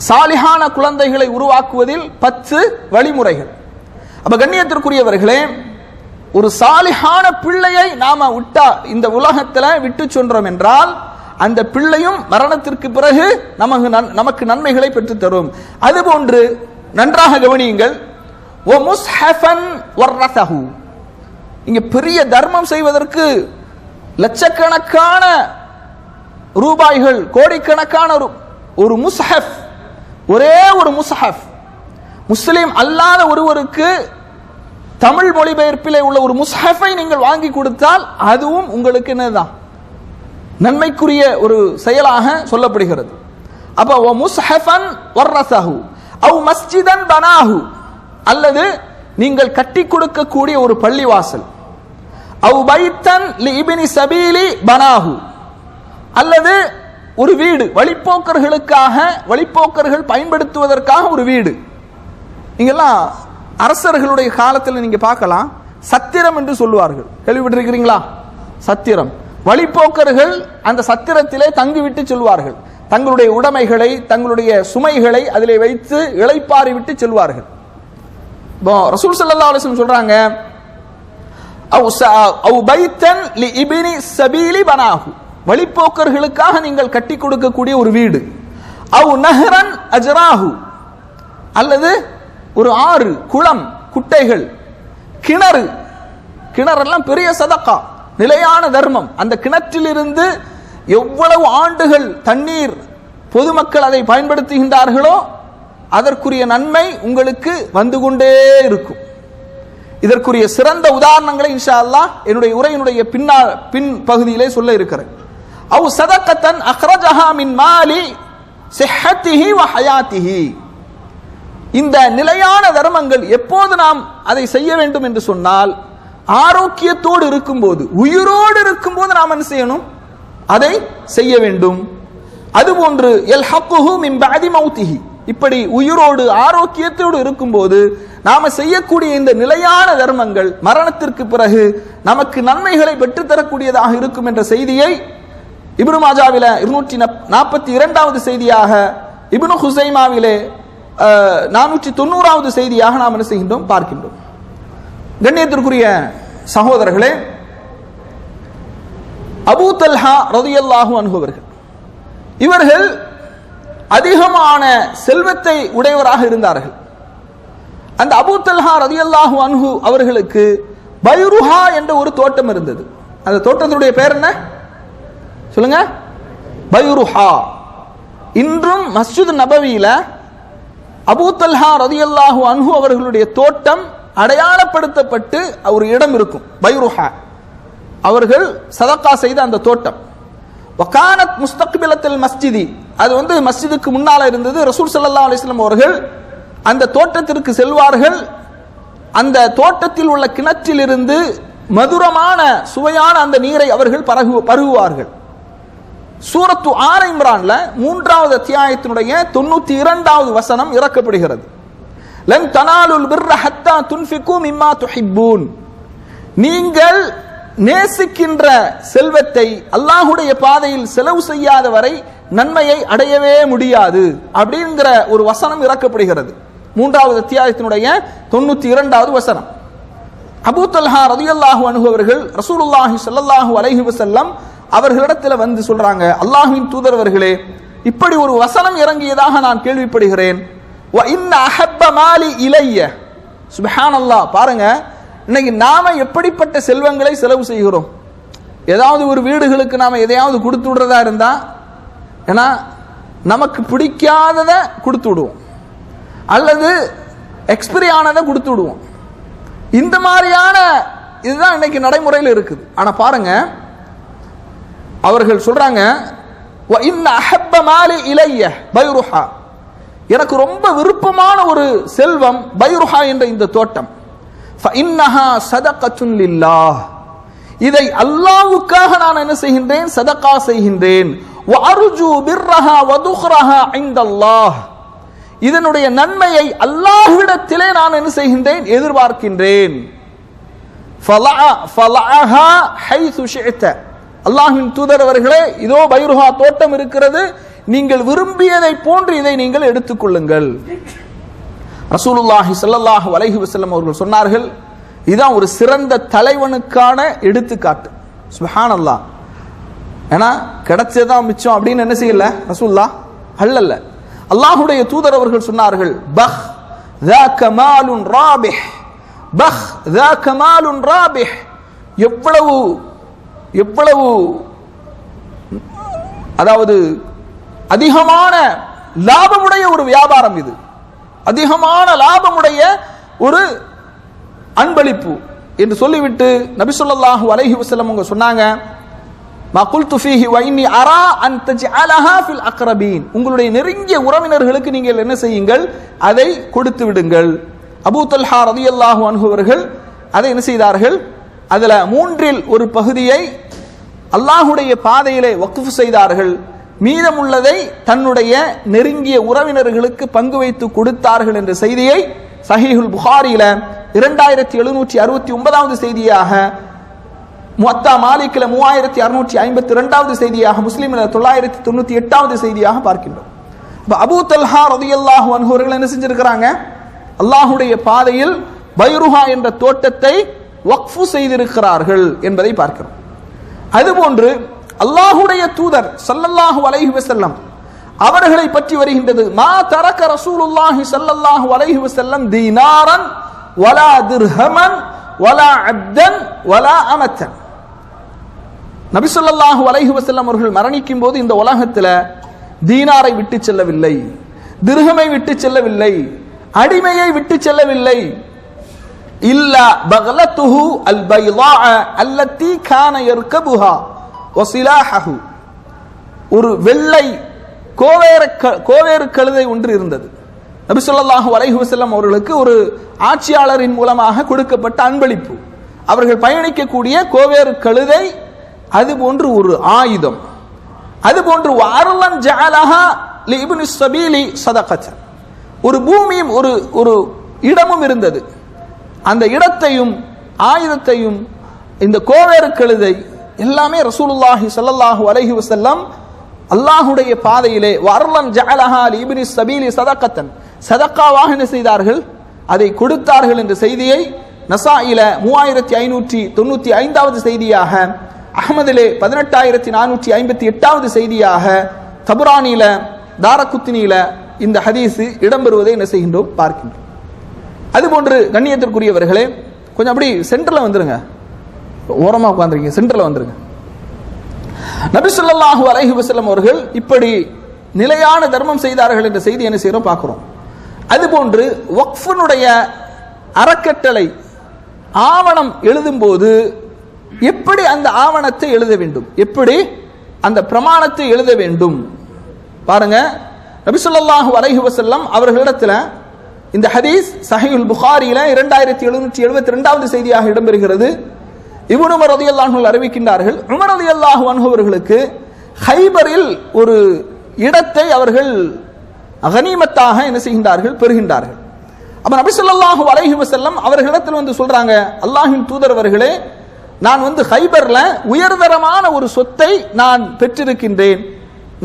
சாலிஹான குழந்தைகளை உருவாக்குவதில் 10 வழிமுறைகள். அப்ப கண்ணியத்திற்குரியவர்களே, ஒரு சாலிஹான பிள்ளையை நாம விட்டா இந்த உலகத்துல விட்டு சென்றோம் என்றால் அந்த பிள்ளையும் மரணத்திற்கு பிறகு நமக்கு நன்மைகளை பெற்றுத் தரும். அதுபோன்று நன்றாக கவனியுங்கள், ஓ முஸ்ஹஃபன் வர்ரஸஹு, இங்க பெரிய தர்மம் செய்வதற்கு லட்சக்கணக்கான ரூபாய்கள், கோடிக்கணக்கான ஒரு முஸ்ஹஃப், ஒரே ஒரு முஸ்ஹஃப், முஸ்லிம் அல்லாத ஒருவருக்கு தமிழ் மொழிபெயர்ப்பிலே உள்ள ஒரு முஸ்ஹஃபை நீங்கள் வாங்கி கொடுத்தால் அதுவும் உங்களுக்கு என்னதான், நன்மைக்குரிய ஒரு செயலாக சொல்லப்படுகிறது. அப்ப ஓ முஸ்ஹஃபன் வர்ரஸஹு அவ் மஸ்ஜிதன் பனாஹு, அல்லது நீங்கள் கட்டி கொடுக்கக்கூடிய ஒரு பள்ளிவாசல், அவ் பைத்தன் லி இப்னி சபீலி பனாஹு, அல்லது ஒரு வீடு, வழிப்போக்கர்களுக்காக, வழிப்போக்கர்கள் பயன்படுத்துவதற்காக ஒரு வீடு. நீங்கெல்லாம் அரசர்களுடைய காலத்தில் நீங்க பார்க்கலாம், சத்திரம் என்று சொல்லுவார்கள். கேள்விப்பட்டிருக்கிறீங்களா? சத்திரம். வழிப்போக்கர்கள் அந்த சத்திரத்திலே தங்கிவிட்டு செல்வார்கள். தங்களுடைய உடைமைகளை, தங்களுடைய சுமைகளை அதிலே வைத்து இளைப்பாரி விட்டு செல்வார்கள். ரசூல் ஸல்லல்லாஹு அலைஹி வஸல்லம் சொல்றாங்க, அவ் பைத்தன் லி இப்னி ஸபீலி பனாஹு, வழிப்போக்கர்களுக்காக நீங்கள் கட்டி கொடுக்கக்கூடிய ஒரு வீடு. அவ் நஹ்ரன் அஜ்ராஹு, அல்லது ஒரு ஆறு, குளம், குட்டைகள், கிணறு. கிணறெல்லாம் பெரிய சதகா, நிலையான தர்மம். அந்த கிணற்றிலிருந்து எவ்வளவு ஆண்டுகள் தண்ணீர் பொதுமக்கள் அதை பயன்படுத்துகின்றார்களோ அதற்குரிய நன்மை உங்களுக்கு வந்து கொண்டே இருக்கும். இதற்குரிய சிறந்த உதாரணங்களை இன்ஷா அல்லாஹ் என்னுடைய உரையினுடைய பின் பகுதியிலே சொல்ல இருக்கிறேன். அவ் சதகத்தன் அக்ரஜஹா மின் மாலி சிஹ்ஹத்திஹி வ ஹயாத்திஹி. இந்த நிலையான தர்மங்கள் எப்போது நாம் அதை செய்ய வேண்டும் என்று சொன்னால், ஆரோக்கியத்தோடு இருக்கும்போது, உயிரோடு இருக்கும்போது நாம் என்ன செய்யணும்? அதை செய்ய வேண்டும். அதுபோன்று யல்ஹக்குஹு மின் பஅதி மௌத்திஹி, இப்படி உயிரோடு ஆரோக்கியத்தோடு இருக்கும்போது நாம செய்யக்கூடிய இந்த நிலையான தர்மங்கள் மரணத்திற்கு பிறகு நமக்கு நன்மைகளை பெற்றுத்தரக்கூடியதாக இருக்கும் என்ற செய்தியை இப்னு மாஜாவிலே 242வது செய்தியாக, இப்னு ஹுசைமாவிலே 490வது செய்தியாக நாம் என்ன செய்கின்றோம்? பார்க்கின்றோம். கண்ணியத்திற்குரிய சகோதரர்களே, அபூ தல்ஹா ரலியல்லாஹு அன்ஹு அவர்கள், இவர்கள் அதிகமான செல்வத்தை உடையவராக இருந்தார்கள். அந்த அபூ தல்ஹா ரலியல்லாஹு அன்ஹு அவர்களுக்கு பைருஹா என்ற ஒரு தோட்டம் இருந்தது. அந்த தோட்டத்தினுடைய பெயர் என்ன சொல்லுங்க? பைருஹா. இன்றும் மஸ்ஜித் நபவியில அபூ தல்ஹா ரலியல்லாஹு அன்ஹு அவர்களுடைய தோட்டம் அடையாளப்படுத்தப்பட்டு ஒரு இடம் இருக்கும், பைருஹா. அவர்கள் சதகா செய்த அந்த தோட்டம். வகானத் முஸ்தக்பிலத்தில் மஸ்ஜிதி, அது மஸ்ஜிதுக்கு முன்னால இருந்தது. ரசூல் ஸல்லல்லாஹு அலைஹி வஸல்லம் அவர்கள் அந்த தோட்டத்திற்கு செல்வார்கள். அந்த தோட்டத்தில் உள்ள கிணற்றிலிருந்து மதுரமான சுவையான அந்த நீரை அவர்கள் பருகுவார்கள். சூரத்து ஆல இம்ரான்ல 3வது அத்தியாயத்தினுடைய 92வது வசனம் இறக்கப்படுகிறது. லன் தனாலுல் பிர்ர ஹத்தா துன்ஃபிகு மிம்மா துஹிப்பூன், நீங்கள் நேசிக்கின்ற செல்வத்தை அல்லாஹ்வுடைய பாதையில் செலவு செய்யாத வரை நன்மையை அடையவே முடியாது அப்படிங்கிற ஒரு வசனம் இறக்கப்படுகிறது. 3வது அத்தியாயத்தினுடைய 92வது வசனம். அபூ தல்ஹா ரலியல்லாஹு அன்ஹு அவர்கள் ரசூலுல்லாஹி ஸல்லல்லாஹு அலைஹி வஸல்லம் அவர்களிடத்தில் வந்து சொல்றாங்க, அல்லாஹ்வின் தூதரவர்களே, இப்படி ஒரு வசனம் இறங்கியதாக நான் கேள்விப்படுகிறேன். வ இன்ன அஹப்ப மாலி இலைய, சுப்ஹானல்லாஹ். பாருங்க, இன்னைக்கு நாம எப்படிப்பட்ட செல்வங்களை செலவு செய்கிறோம். ஏதாவது ஒரு வீடுகளுக்கு நாம எதையாவது கொடுத்து விடுறதா இருந்தா, ஏன்னா நமக்கு பிடிக்காததை கொடுத்து விடுவோம், அல்லது எக்ஸ்பிரி ஆனதை கொடுத்து விடுவோம். இந்த மாதிரியான இதுதான் இன்னைக்கு நடைமுறையில் இருக்குது. ஆனா பாருங்க, அவர்கள் சொல்றாங்க, வ இன்ன அஹப்ப மாலி இலைய பைருஹா, எனக்கு ரொம்ப விருப்பமான ஒரு செல்வம் பைருஹா என்ற இந்த தோட்டம். ஃபஇன்னஹா ஸதகத்துன் லில்லாஹ், இதை அல்லாஹ்வுக்காக நான் என்ன செய்கின்றேன்? சதகா செய்கின்றேன். வ அர்ஜு பிர்ரஹா வ துக்ரஹா இன்தல்லாஹ், இதனுடைய நன்மையை அல்லாஹ்விடத்திலே நான் என்ன செய்கின்றேன்? எதிர்பார்க்கின்றேன். ஃபலஅஹா ஹைது ஷிஅத, அல்லாஹ்வின் தூதர் அவர்களே, இதோ பைருஹா தோட்டம் இருக்கிறது, நீங்கள் விரும்பியதை போன்று இதை நீங்கள் எடுத்துக்கொள்ளுங்கள். ரசூலுல்லாஹி ஸல்லல்லாஹு அலைஹி வஸல்லம் அவர்கள் சொன்னார்கள், இதுதான் ஒரு சிறந்த தலைவனுக்கான எடுத்துக்காட்டு. சுப்ஹானல்லாஹ். ஏன்னா கிடைச்சதான் மிச்சம் அப்படின்னு என்ன செய்யல ரசூலுல்லாஹ், அல்லல்ல. அல்லாஹ்வுடைய தூதர் அவர்கள் சொன்னார்கள், பஹ் ذاك مال رابح, பஹ் ذاك مال رابح, எவ்வளவு எவ்வளவு அதாவது அதிகமான லாபமுடைய ஒரு வியாபாரம் இது, அதிகமான லாபமுடைய ஒரு அன்பளிப்பு என்று சொல்லிவிட்டு நபி ஸல்லல்லாஹு அலைஹி வஸல்லம் அவங்க சொன்னாங்க, மா குல்து ஃபீஹி வ இன்னி அரா அன் தஜ்அலஹா ஃபில் அக்ரபீன், உங்களுடைய நெருங்கிய உறவினர்களுக்கு நீங்கள் என்ன செய்யுங்கள்? அதை கொடுத்து விடுங்கள். அபூ தல்ஹா ரலியல்லாஹு அன்ஹு அவர்கள் அதை என்ன செய்தார்கள்? அதுல 3ல் ஒரு பகுதியை அல்லாஹ்வுடைய பாதையிலே வக்ஃப் செய்தார்கள். மீதமுள்ளதை தன்னுடைய நெருங்கிய உறவினர்களுக்கு பங்கு வைத்து கொடுத்தார்கள் என்ற செய்தியை சஹீஹுல் புகாரியில 2769வது செய்தியாக, முவத்தா மாலிக்ல 3652வது செய்தியாக, முஸ்லிம்ல 998வது செய்தியாக பார்க்கின்றோம். அபூ தல்ஹா ரலியல்லாஹு அன்ஹு அவர்கள் என்ன செஞ்சிருக்கிறாங்க? அல்லாஹ்வுடைய பாதையில் பைருஹா என்ற தோட்டத்தை வக்ஃபு செய்திருக்கிறார்கள் என்பதை பார்க்கிறோம். அதுபோன்று அல்லாஹ்வுடைய தூதர் ஸல்லல்லாஹு அலைஹி வஸல்லம் அவர்களை பற்றி வருகின்றது, மா தரக ரசூலுல்லாஹி ஸல்லல்லாஹு அலைஹி வஸல்லம் தீனாரன் வலா திர்ஹமன் வலா அப்தன் வலா அமத்தன். நபி ஸல்லல்லாஹு அலைஹி வஸல்லம் அவர்கள் மரணிக்கும் போது இந்த உலகத்தில் தீனாரை விட்டு செல்லவில்லை, திர்ஹமை விட்டு செல்லவில்லை, அடிமையை விட்டு செல்லவில்லை. இல்லா பக்லத்துஹு அல் பைதா அல்லதி கான யர்கபுஹா வஸிலாஹு. ஒரு வெள்ளை கோவேறு கழுதை ஒன்று இருந்தது. நபி ஸல்லல்லாஹு அலைஹி வஸல்லம் அவர்களுக்கு ஒரு ஆட்சியாளரின் மூலமாக கொடுக்கப்பட்ட அன்பளிப்பு. அவர்கள் பயணிக்கக்கூடிய கோவேறு கழுதை, அதுபோன்று ஒரு ஆயுதம், அதுபோன்று அர்லன் ஜஅலஹா லிஇப்னி ஸபீலி ஸதகத்தன். ஒரு பூமியும் ஒரு இடமும் இருந்தது. அந்த இடத்தையும் ஆயுதத்தையும் இந்த கோவேறு கழுதை எல்லாமே ரசூலுல்லாஹி ஸல்லல்லாஹு அலைஹி வஸல்லம் அல்லாஹ்வுடைய பாதையிலே வர்லன் ஜஅலஹா லிஇப்னி ஸபீலி ஸதகத்தன், சதக்காவாக என்ன செய்தார்கள்? அதை கொடுத்தார்கள் என்ற செய்தியை நசாயில 3595வது செய்தியாக, அஹ்மதிலே 18458வது செய்தியாக, தபுரானில தாரகுத்னியில இந்த ஹதீஸ் இடம்பெறுவதை என்ன செய்கின்றோம்? பார்க்கின்றோம். அதுபோன்று கண்ணியத்திற்குரியவர்களே, கொஞ்சம் அப்படி சென்டர்ல வந்துருங்க, ஓரமா உட்கார்ந்துருக்கீங்க, சென்டர்ல வந்துருங்க. நபி ஸல்லல்லாஹு அலைஹி வஸல்லம் அவர்கள் இப்படி நிலையான தர்மம் செய்தார்கள் என்ற செய்தி என்ன செய்யறோம்? பார்க்கிறோம். அதுபோன்று வக்ஃபுனுடைய அறக்கட்டளை ஆவணம் எழுதும் போது எப்படி அந்த ஆவணத்தை எழுத வேண்டும், எப்படி அந்த பிரமாணத்தை எழுத வேண்டும் பாருங்க. நபி ஸல்லல்லாஹு அலைஹி வஸல்லம் அவர்களிடத்துல இந்த ஹதீஸ் சஹீஹுல் புகாரியில 2772வது செய்தியாக இடம்பெறுகிறது. இப்னு உமர் ரலியல்லாஹு அன்ஹு அறிவிக்கின்றார்கள், உமர் ரலியல்லாஹு அன்ஹு அவர்களுக்கு ஹைபரில் ஒரு இடத்தை அவர்கள் கனிமத்தாக என்ன செய்கின்றார்கள்? பெறுகின்றார்கள். அப்ப நபி ஸல்லல்லாஹு அலைஹி வஸல்லம் அவர்களிடத்தில் வந்து சொல்றாங்க, அல்லாஹ்வின் தூதர் அவர்களே, நான் வந்து ஹைபர்ல உயர்தரமான ஒரு சொத்தை நான் பெற்றிருக்கின்றேன்,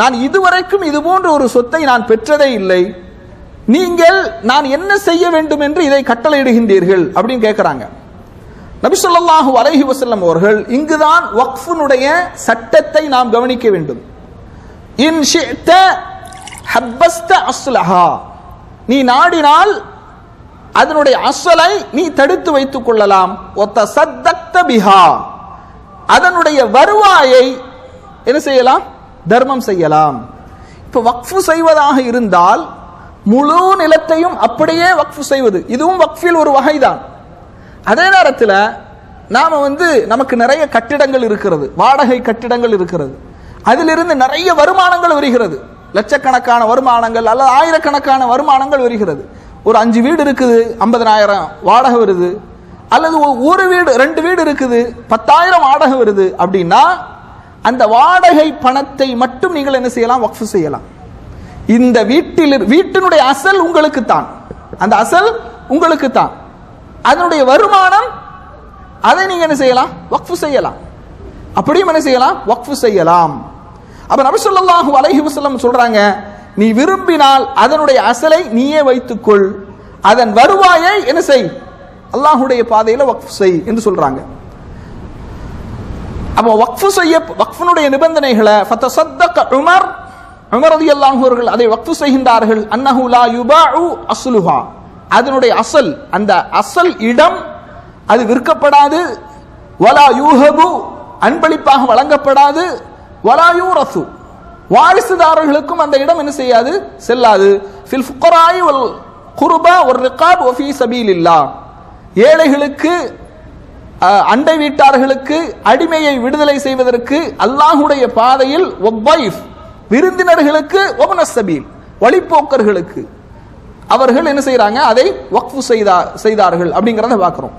நான் இதுவரைக்கும் இது போன்ற ஒரு சொத்தை நான் பெற்றதே இல்லை, நீங்கள் நான் என்ன செய்ய வேண்டும் என்று இதை கட்டளையிடுகின்றீர்கள் அப்படின்னு கேட்கிறாங்க. நபி ஸல்லல்லாஹு அலைஹி வஸல்லம் அவர்கள் இங்குதான் வக்ஃபுனுடைய சட்டத்தை நாம் கவனிக்க வேண்டும். இன் ஷிஅத ஹப்பஸ்த அஸ்லஹா, நீ நாடினால் அதனுடைய அஸ்லை நீ தடுத்து வைத்துக் கொள்ளலாம். வதஸத்தக்த பிஹா, அதனுடைய வருவாயை என்ன செய்யலாம்? தர்மம் செய்யலாம். இப்ப வக்ஃபு செய்வதாக இருந்தால் முழு நிலத்தையும் அப்படியே வக்ஃபு செய்வது, இதுவும் வக்ஃபில் ஒரு வகைதான். அதே நேரத்தில் நாம வந்து நமக்கு நிறைய கட்டிடங்கள் இருக்கிறது, வாடகை கட்டிடங்கள் இருக்கிறது, அதிலிருந்து நிறைய வருமானங்கள் வருகிறது, லட்சக்கணக்கான வருமானங்கள் அல்லது ஆயிரக்கணக்கான வருமானங்கள் வருகிறது. ஒரு 5 வீடு இருக்குது, 50,000 வாடகை வருது, அல்லது ஒரு வீடு 2 வீடு இருக்குது, 10,000 வாடகை வருது. அப்படின்னா அந்த வாடகை பணத்தை மட்டும் நீங்கள் என்ன செய்யலாம்? வக்ஃபு செய்யலாம். இந்த வீட்டினுடைய அசல் உங்களுக்கு தான், அந்த அசல் உங்களுக்கு தான், அதனுடைய வருமானம் அதை நீங்க என்ன செய்யலாம்? வக்ஃபு செய்யலாம். அப்படியும் என்ன செய்யலாம்? வக்ஃபு செய்யலாம். அப்ப நபி ஸல்லல்லாஹு அலைஹி வஸல்லம் சொல்றாங்க, நீ விரும்பினால் அதனுடைய அசலை நீயே வைத்துக்கொள், அதன் வருவாயை என்ன செய்? அல்லாஹ்வுடைய பாதையில வக்ஃபு செய் என்று சொல்றாங்க. அப்ப வக்ஃபுனுடைய நிபந்தனைகளை ஃபதஸத்தக உமர் ரலியல்லாஹு அன்ஹு அவர்கள் அதை வக்ஃபு செய்கின்றார்கள். அன்னஹு லா யுபாஉ அஸ்லுஹா, அதனுடைய அசல், அந்த அசல் இடம் அது விற்கப்படாது. வலா யூஹபு, அன்பளிப்பாக வழங்கப்படாது. வலா யூரசு, வாரிசுதாரர்களுக்கும் அந்த இடம் என்ன செய்யாது? செல்லாது. ஃபில் ஃபுக்கராஇ வல் குர்பா வல் ரிகாப் வ ஃபீ சபீலில்லாஹ், ஏழைகளுக்கு அண்டை வீட்டார்களுக்கு அடிமையை விடுதலை செய்வதற்கு அல்லாஹ்வுடைய பாதையில், வஃபைஃப் விருந்தினர்களுக்கு, வப்னஸ் சபீல் வழிப்போக்கர்களுக்கு அவர்கள் என்ன செய்யறாங்க? அதை வக்ஃபு செய்தார்கள் அப்படிங்கறத பார்க்கிறோம்.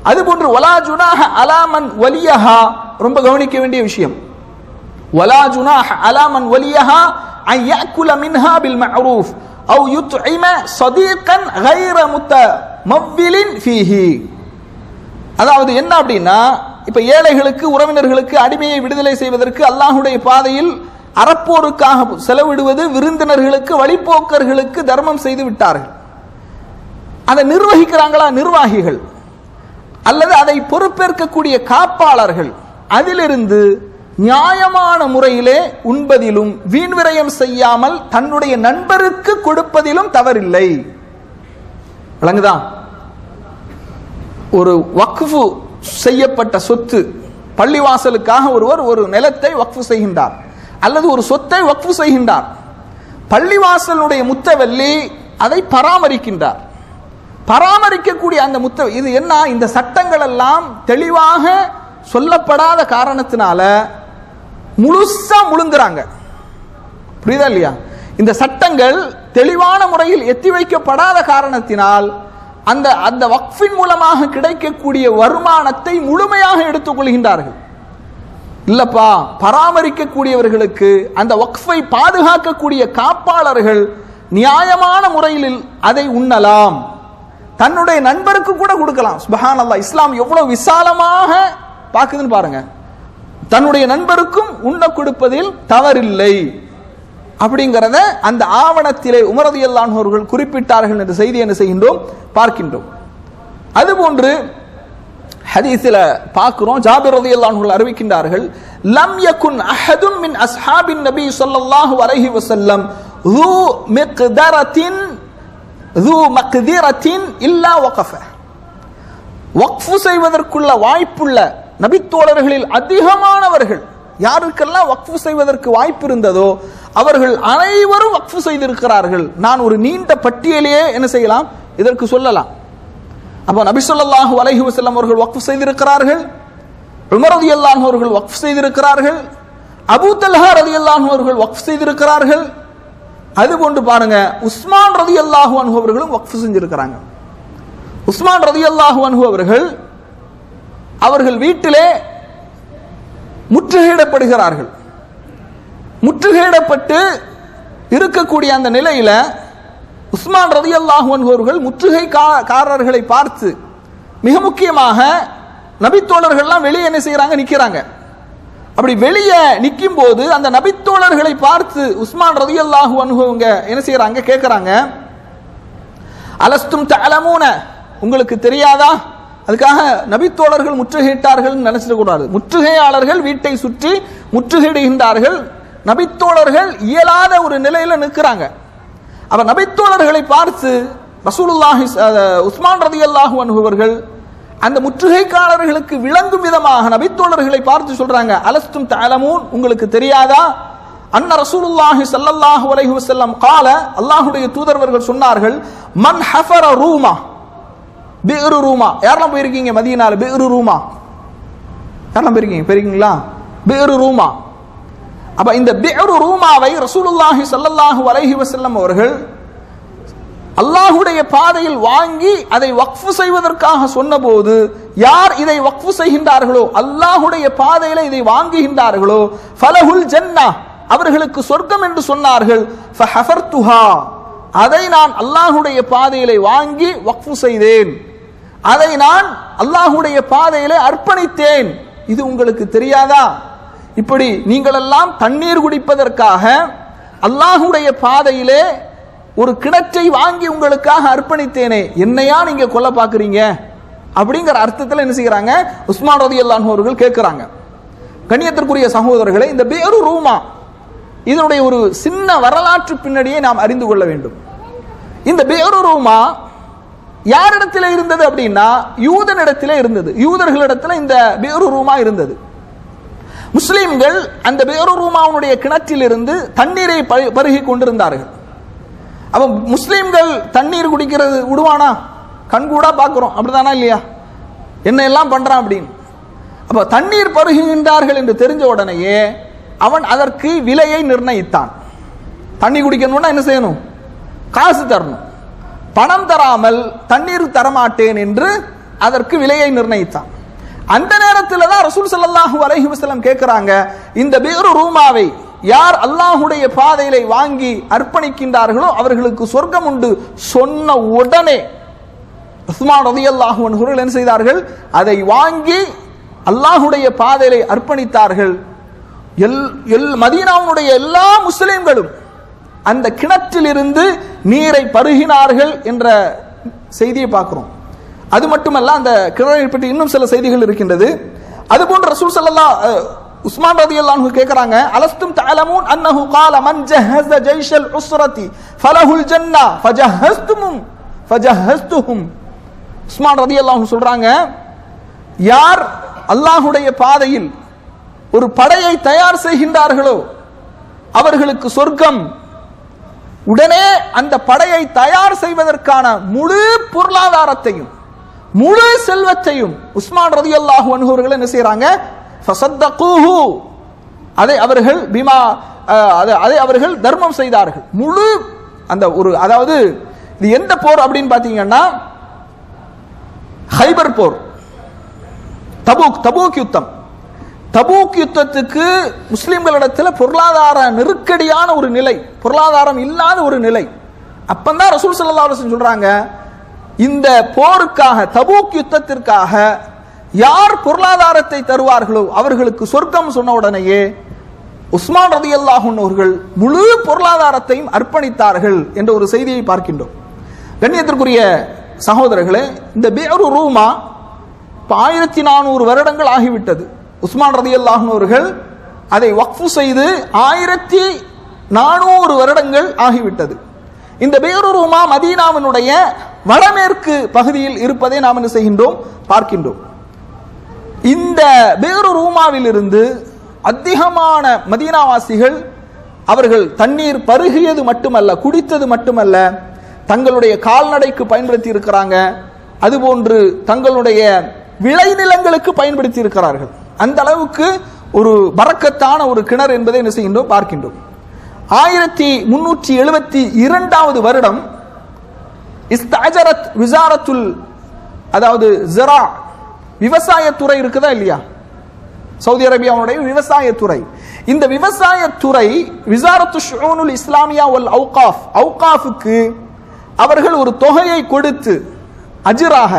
அதுபோன்று வலா ஜுனாஹ அலா மன் வலியஹா, ரொம்ப கவனிக்க வேண்டிய விஷயம். ولا جناح على من وليها أن يأكل منها بالمعروف أو يطعم صديقا غير متمول فيه. அதாவது என்ன அப்படின்னா, இப்ப ஏழைகளுக்கு உறவினர்களுக்கு அடிமையை விடுதலை செய்வதற்கு அல்லாஹ்வுடைய பாதையில் அறப்போருக்காக செலவிடுவது விருந்தினர்களுக்கு வழிபோக்கர்களுக்கு தர்மம் செய்து விட்டார்கள். அதை நிர்வகிக்கிறாங்களா நிர்வாகிகள், அல்லது அதை பொறுப்பேற்கக்கூடிய காப்பாளர்கள், அதிலிருந்து நியாயமான முறையிலே உண்பதிலும் வீண் விரயம் செய்யாமல் தன்னுடைய நண்பருக்கு கொடுப்பதிலும் தவறில்லை. விளங்குதா? ஒரு வக்ஃபு செய்யப்பட்ட சொத்து, பள்ளிவாசலுக்காக ஒருவர் ஒரு நிலத்தை வக்ஃபு செய்கின்றார் அல்லது ஒரு சொத்தை வக்ஃபு செய்கின்றார். பள்ளிவாசலுடைய முத்தவல்லி அதை பராமரிக்கின்றார். பராமரிக்கக்கூடிய அந்த இது என்ன, இந்த சட்டங்கள் எல்லாம் தெளிவாக சொல்லப்படாத காரணத்தினால முழுசா முழுங்குறாங்க. புரியுதா இல்லையா? இந்த சட்டங்கள் தெளிவான முறையில் எத்தி வைக்கப்படாத காரணத்தினால் அந்த அந்த வக்ஃபின் மூலமாக கிடைக்கக்கூடிய வருமானத்தை முழுமையாக எடுத்துக் கொள்கின்றார்கள். இல்லப்பா, பராமரிக்கக்கூடியவர்களுக்கு, அந்த வக்ஃபை பாதுகாக்கக்கூடிய காப்பாளர்கள் நியாயமான முறையில் அதை உண்ணலாம், தன்னுடைய நண்பருக்கு கூட கொடுக்கலாம். சுப்ஹானல்லாஹ், இஸ்லாம் எவ்வளவு விசாலமாக பாக்குதுன்னு பாருங்க. தன்னுடைய நண்பருக்கும் உண்ண கொடுப்பதில் தவறில்லை அப்படிங்கிறத அந்த ஆவணத்திலே உமர் ரலியல்லாஹு அன்ஹு அவர்கள் குறிப்பிட்டார்கள் என்ற செய்தி என்ன செய்கின்றோம், பார்க்கின்றோம். அதுபோன்று ஹதீஸில் பார்க்கிறோம், ஜாபிர் ரலியல்லாஹு அன்ஹு அறிவிக்கின்றார்கள், லம் யகுன் அஹதும் மின் அஸ்ஹாபின் நபி ஸல்லல்லாஹு அலைஹி வஸல்லம் ذو مقدرة இல்லா வக்ஃப. வக்ஃபு செய்வதற்குள்ள வாய்ப்புள்ள நபித்தோழர்களில் அதிகமானவர்கள் யாருக்கெல்லாம் வக்ஃபு செய்வதற்கு வாய்ப்பு இருந்ததோ அவர்கள் அனைவரும் வக்ஃபு செய்திருக்கிறார்கள். நான் ஒரு நீண்ட பட்டியலையே என்ன செய்யலாம், இதற்கு சொல்லலாம். அப்ப நபி ஸல்லல்லாஹு அலைஹி வஸல்லம் அவர்கள் வக்ஃபு செய்திருக்கிறார்கள், உமர் ரலியல்லாஹு அன்ஹு அவர்கள் வக்ஃபு செய்திருக்கிறார்கள், அபூ தல்ஹா ரலியல்லாஹு அன்ஹு அவர்கள் வக்ஃபு செய்திருக்கிறார்கள். அதுபோன்று பாருங்க, உஸ்மான் ரலியல்லாஹு அன்ஹு அவர்களும் வக்ஃபு செஞ்சிருக்கிறாங்க. உஸ்மான் ரலியல்லாஹு அன்ஹு அவர்கள் வீட்டிலே முற்றுகையிடப்படுகிறார்கள். முற்றுகையிடப்பட்டு இருக்கக்கூடிய அந்த நிலையில உஸ்மான் ரலியல்லாஹு அன்ஹு அவர்கள் முற்றுகைக்காரர்களை பார்த்து, மிக முக்கியமாக நபித்தோழர்கள்லாம் வெளியே என்ன செய்யறாங்க, நிக்கிறாங்க. அப்படி வெளியே நிற்கும் போது அந்த நபித்தோழர்களை பார்த்து உஸ்மான் ரலியல்லாஹு அன்ஹு என்ன செய்யறாங்க, கேட்கிறாங்க, அலஸ்தும் தஅலமூன, உங்களுக்கு தெரியாதா? அதுக்காக நபித்தோழர்கள் முற்றுகையிட்டார்கள் நினைச்சிட கூடாது. முற்றுகையாளர்கள் வீட்டை சுற்றி முற்றுகையிடுகின்றார்கள், நபித்தோழர்கள் இயலாத ஒரு நிலையில நிற்கிறாங்க. அப்ப நபித்தோழர்களை பார்த்து ரசூலுல்லாஹி உஸ்மான் ரலியல்லாஹு அன்ஹு அவர்கள் அந்த முற்றுகைக்காரர்களுக்கு விளங்கும் விதமாக நபித்தோழர்களை பார்த்து சொல்றாங்க, அலஸ்தும் தஅலமூன், உங்களுக்கு தெரியாதா? அன்ன ரசூலுல்லாஹி ஸல்லல்லாஹு அலைஹி வஸல்லம் قال, அல்லாஹ்வுடைய தூதர்வர்கள் சொன்னார்கள், மன் ஹஃபர ரூமா, பிஇரு ரூமா. யாரெல்லாம் போயிருக்கீங்க மதீனால? பிஇரு ரூமா யாரெல்லாம் போயிருக்கீங்களா? பிஇரு ரூமா. அப்ப இந்த பிஇரு ரூமாவை ரசூலுல்லாஹி ஸல்லல்லாஹு அலைஹி வஸல்லம் அவர்கள் அல்லாஹ்வுடைய பாதையில் வாங்கி அதை வக்ஃபு செய்வதற்காக சொன்னபோது, யார் இதை வக்ஃபு செய்கின்றார்களோ, அல்லாஹ்வுடைய பாதையில இதை வாங்குகின்றார்களோ, ஃபலஹுல் ஜன்னah, அவர்களுக்கு சொர்க்கம் என்று சொன்னார்கள். ஃபஹஃபர்துஹா, அதை நான் அல்லாஹ்வுடைய பாதையிலே வாங்கி வக்ஃபு செய்தேன், அதை நான் அல்லாஹ்வுடைய பாதையிலே அர்ப்பணித்தேன். இது உங்களுக்கு தெரியாதா? இப்படி நீங்கள் எல்லாம் தண்ணீர் குடிப்பதற்காக அல்லாஹ்வுடைய பாதையிலே ஒரு கிணற்றை வாங்கி உங்களுக்காக அர்ப்பணித்தேனே, என்னையா நீங்க கொல்ல பாக்குறீங்க அப்படிங்கிற அர்த்தத்தில் என்ன செய்யறாங்க, உஸ்மான் ரலியல்லாஹு அன்ஹு அவர்கள் கேட்கிறாங்க. கண்ணியத்திற்குரிய சகோதரர்களை, இந்த பிஇரு ரூமா இதனுடைய ஒரு சின்ன வரலாற்று பின்னணியை நாம் அறிந்து கொள்ள வேண்டும். இந்த பிஇரு ரூமா யாரிடத்தில் இருந்தது அப்படின்னா, யூதனிடத்திலே இருந்தது. யூதர்களிடத்தில் இந்த பிஇரு ரூமா இருந்தது. முஸ்லிம்கள் அந்த பிஇரு ரூமாவுடைய கிணற்றில் இருந்து தண்ணீரை பருகி கொண்டிருந்தார்கள். அப்ப முஸ்லிம்கள் தண்ணீர் குடிக்கிறது விடுவானா? கண்கூடா பார்க்கிறோம், அப்படிதானா இல்லையா? என்ன எல்லாம் பண்றான் அப்படின்னு. அப்ப தண்ணீர் பருகுகின்றார்கள் என்று தெரிஞ்ச உடனேயே அவன் அதற்கு விலையை நிர்ணயித்தான். தண்ணி குடிக்கணும்னா என்ன செய்யணும்? காசு தரணும். பணம் தராமல் தண்ணீர் தரமாட்டேன் என்று அதற்கு விலையை நிர்ணயித்தான். அந்த நேரத்தில் தான் ரசூல் ஸல்லல்லாஹு அலைஹி வஸல்லம் கேட்கிறாங்க, இந்த பிர் ரூமாவை யார் அல்லாஹ்வுடைய பாதையிலே வாங்கி அர்ப்பணிக்கின்றார்களோ அவர்களுக்கு சொர்க்கம் உண்டு சொன்ன உடனே உஸ்மான் ரலியல்லாஹு அன்ஹு என்ன செய்தார்கள்? அதை வாங்கி அல்லாஹ்வுடைய பாதையிலே அர்ப்பணித்தார்கள். மதீனாவுடைய எல்லா முஸ்லிம்களும் அந்த கிணற்றில் இருந்து நீரை பருகினார்கள் என்ற செய்தியை பார்க்கிறோம். அது மட்டுமல்ல, அந்த கிணறை பற்றி இன்னும் சில செய்திகள் இருக்கின்றது. அதுபோன்று ரசூல் ஸல்லல்லாஹு உஸ்மான் ரலியல்லாஹு அன்ஹு கேக்குறாங்க, அலஸ்தும் தஅலமூன் அன்னஹு قال من جهز جيش العسرة فله الجنة فجهزتهم. உஸ்மான் ரலியல்லாஹு அன்ஹு சொல்றாங்க, யார் அல்லாஹ்வுடைய பாதையில் ஒரு படையை தயார் செய்கின்றார்களோ அவர்களுக்கு சொர்க்கம். உடனே அந்த படையை தயார் செய்வதற்கான முழு பொருளாதாரத்தையும் முழு செல்வத்தையும் உஸ்மான் ரலியல்லாஹு அன்ஹு அவர்கள் என்ன செய்றாங்க? ஃபஸத்தகூஹு, அதை அவர்கள் அதை அவர்கள் தர்மம் செய்தார்கள். முழு அந்த ஒரு, அதாவது இது எந்த போர் அப்படின்னு பாத்தீங்கன்னா ஹைபர் போர், தபூக் யுத்தம். தபூக் யுத்தத்துக்கு முஸ்லிம்களிடத்தில் பொருளாதார நெருக்கடியான ஒரு நிலை, பொருளாதாரம் இல்லாத ஒரு நிலை. அப்பந்தான் ரசூல் ஸல்லல்லாஹு அலைஹி வஸல்லம் சொல்றாங்க, இந்த போருக்காக தபூக் யுத்தத்திற்காக யார் பொருளாதாரத்தை தருவார்களோ அவர்களுக்கு சொர்க்கம் சொன்ன உடனேயே உஸ்மான் ரலியல்லாஹு அன்ஹு அவர்கள் முழு பொருளாதாரத்தையும் அர்ப்பணித்தார்கள் என்ற ஒரு செய்தியை பார்க்கின்றோம். கண்ணியத்திற்குரிய சகோதரர்களே, இந்த பிர் ரூமா 1400 வருடங்கள் ஆகிவிட்டது. உஸ்மான் ரலியல்லாஹு அன்ஹு அவர்கள் அதை வக்ஃப் செய்து 1400 வருடங்கள் ஆகிவிட்டது. இந்த பிர் ரூமா மதீனாவினுடைய வடமேற்கு பகுதியில் இருப்பதை நாம் என்ன செய்கின்றோம்? பார்க்கின்றோம். இந்த பிர் ரூமாவில் இருந்து அதிகமான மதீனாவாசிகள் அவர்கள் தண்ணீர் பருகியது மட்டுமல்ல, குடித்தது மட்டுமல்ல, தங்களுடைய கால்நடைக்கு பயன்படுத்தி இருக்கிறாங்க. அதுபோன்று தங்களுடைய விளைநிலங்களுக்கு பயன்படுத்தி இருக்கிறார்கள். அந்த அளவுக்கு ஒரு பரக்கத்தான ஒரு கிணறு என்பதை என்ன செய்கின்றோம்? பார்க்கின்றோம். 1372 வருடம் இஸ்தஅஜரத் விசாரத்துல், அதாவது ஸிரா, விவசாயத்துறை இருக்குதா இல்லையா, சவுதி அரேபியாவுடைய விவசாயத்துறை. இந்த விவசாயத்துறை விசாரத்து ஷுஊனுல் இஸ்லாமியா வல் அவுகாஃப், அவுகாஃபுக்கு அவர்கள் ஒரு தொகையை கொடுத்து, அஜ்ராக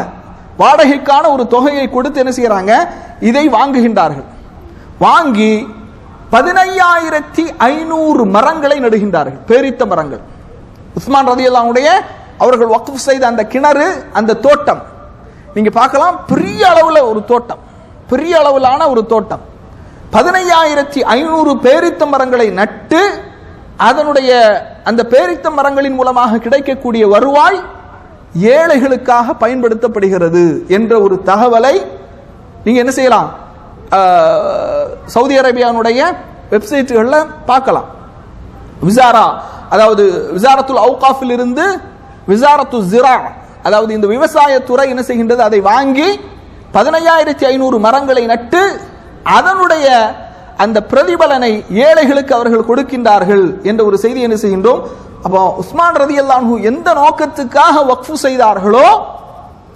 வாடகைக்கான ஒரு தொகையை கொடுத்து என்ன செய்யறாங்க? இதை வாங்குகின்றார்கள். வாங்கி 15500 மரங்களை நடுகின்றார்கள், பேரித்த மரங்கள். உஸ்மான் ரலியல்லாஹு அன்ஹு அவர்கள் வக்ஃப் செய்த அந்த கிணறு, அந்த தோட்டம் நீங்க பார்க்கலாம், பெரிய அளவுல ஒரு தோட்டம், பெரிய அளவிலான ஒரு தோட்டம். 15500 பேரித்த மரங்களை நட்டு அதனுடைய அந்த பேரித்த மரங்களின் மூலமாக கிடைக்கக்கூடிய வருவாய் ஏழைகளுக்காக பயன்படுத்தப்படுகிறது என்ற ஒரு தகவலை நீங்க என்ன செய்யலாம்? சவுதி அரேபியாவுடைய வெப்சைட்டுகளில் பார்க்கலாம். விசாரா, அதாவது விசாரத்துல் அவுகாஃபில் இருந்து விசாரத்து ஸிரா, அதாவது இந்த விவசாயத்துறை என்ன செய்கின்றது? அதை வாங்கி 15500 மரங்களை நட்டு அதனுடைய அந்த பிரதிபலனை ஏழைகளுக்கு அவர்கள் கொடுக்கின்றார்கள் என்ற ஒரு செய்தி என்ன செய்கின்றோம்? அப்போ உஸ்மான் ரலியல்லாஹு அன்ஹு எந்த நோக்கத்துக்காக வக்ஃப் செய்தார்களோ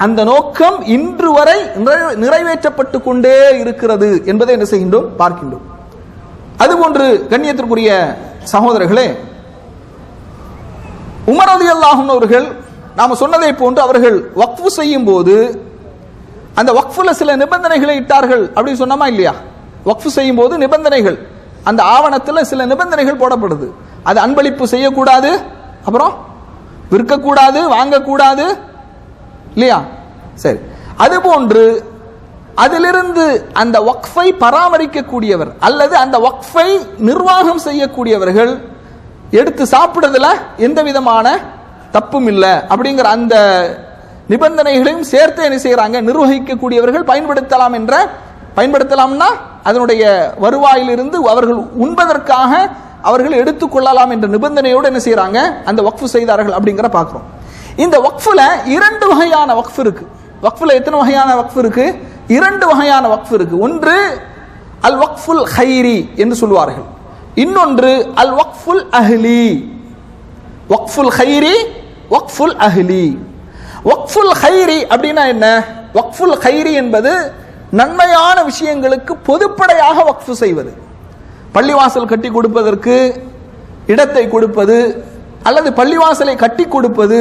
அந்த நோக்கம் இன்று வரை நிறைவேற்றப்பட்டு கொண்டே இருக்கிறது என்பதை என்ன செய்கின்றோம்? பார்க்கின்றோம். அதுபோன்று கண்ணியத்திற்குரிய சகோதரர்களே, உமர் ரலியல்லாஹு அன்ஹு அவர்கள் நாம சொன்னதை போன்று அவர்கள் வக்ஃப் செய்யும் போது அந்த வக்ஃப்ல சில நிபந்தனைகளை இட்டார்கள் அப்படின்னு சொன்னோமா இல்லையா? வக்ஃப் செய்யும் போது நிபந்தனைகள், அந்த ஆவணத்தில் சில நிபந்தனைகள் போடப்படுது. அது அன்பளிப்பு செய்யக்கூடாது, அப்புறம் விற்கக்கூடாது, வாங்கக்கூடாது இல்லையா? சரி, அதுபோன்று அதிலிருந்து அந்த வக்ஃபை பராமரிக்கக்கூடியவர் அல்லது அந்த வக்ஃபை நிர்வாகம் செய்யக்கூடியவர்கள் எடுத்து சாப்பிடுறதுல எந்த விதமான தப்பும் இல்லை அப்படிங்கிற அந்த நிபந்தனைகளையும் சேர்த்து என்ன செய்யறாங்க? நிர்வகிக்கக்கூடியவர்கள் பயன்படுத்தலாம்னா அதனுடைய வருவாயிலிருந்து அவர்கள் உண்பதற்காக அவர்கள் எடுத்துக்கொள்ளலாம் என்ற நிபந்தனையோடு என்ன செய்யறாங்க? அந்த வக்ஃப் செய்தார்கள் அப்படிங்கிற பார்க்கிறோம். இந்த வக்ஃப்ல 2 வகையான வக்ஃப் இருக்கு. வக்ஃப்ல எத்தனை வகையான வக்ஃப் இருக்கு? 2 வகையான வக்ஃப் இருக்கு. ஒன்று அல் வக்ஃபுல் ஹைரி என்று சொல்வார்கள், இன்னொன்று அல் வக்ஃபுல் அஹ்லி. வக்ஃபுல் ஹைரி, வக்ஃபுல் அஹ்லி. வக்ஃபுல் ஹைரி அப்படின்னா என்ன? வக்ஃபுல் ஹைரி என்பது நன்மையான விஷயங்களுக்கு பொதுப்படையாக வக்ஃப் செய்வது. பள்ளிவாசல் கட்டி கொடுப்பதற்கு இடத்தை கொடுப்பது அல்லது பள்ளிவாசலை கட்டி கொடுப்பது.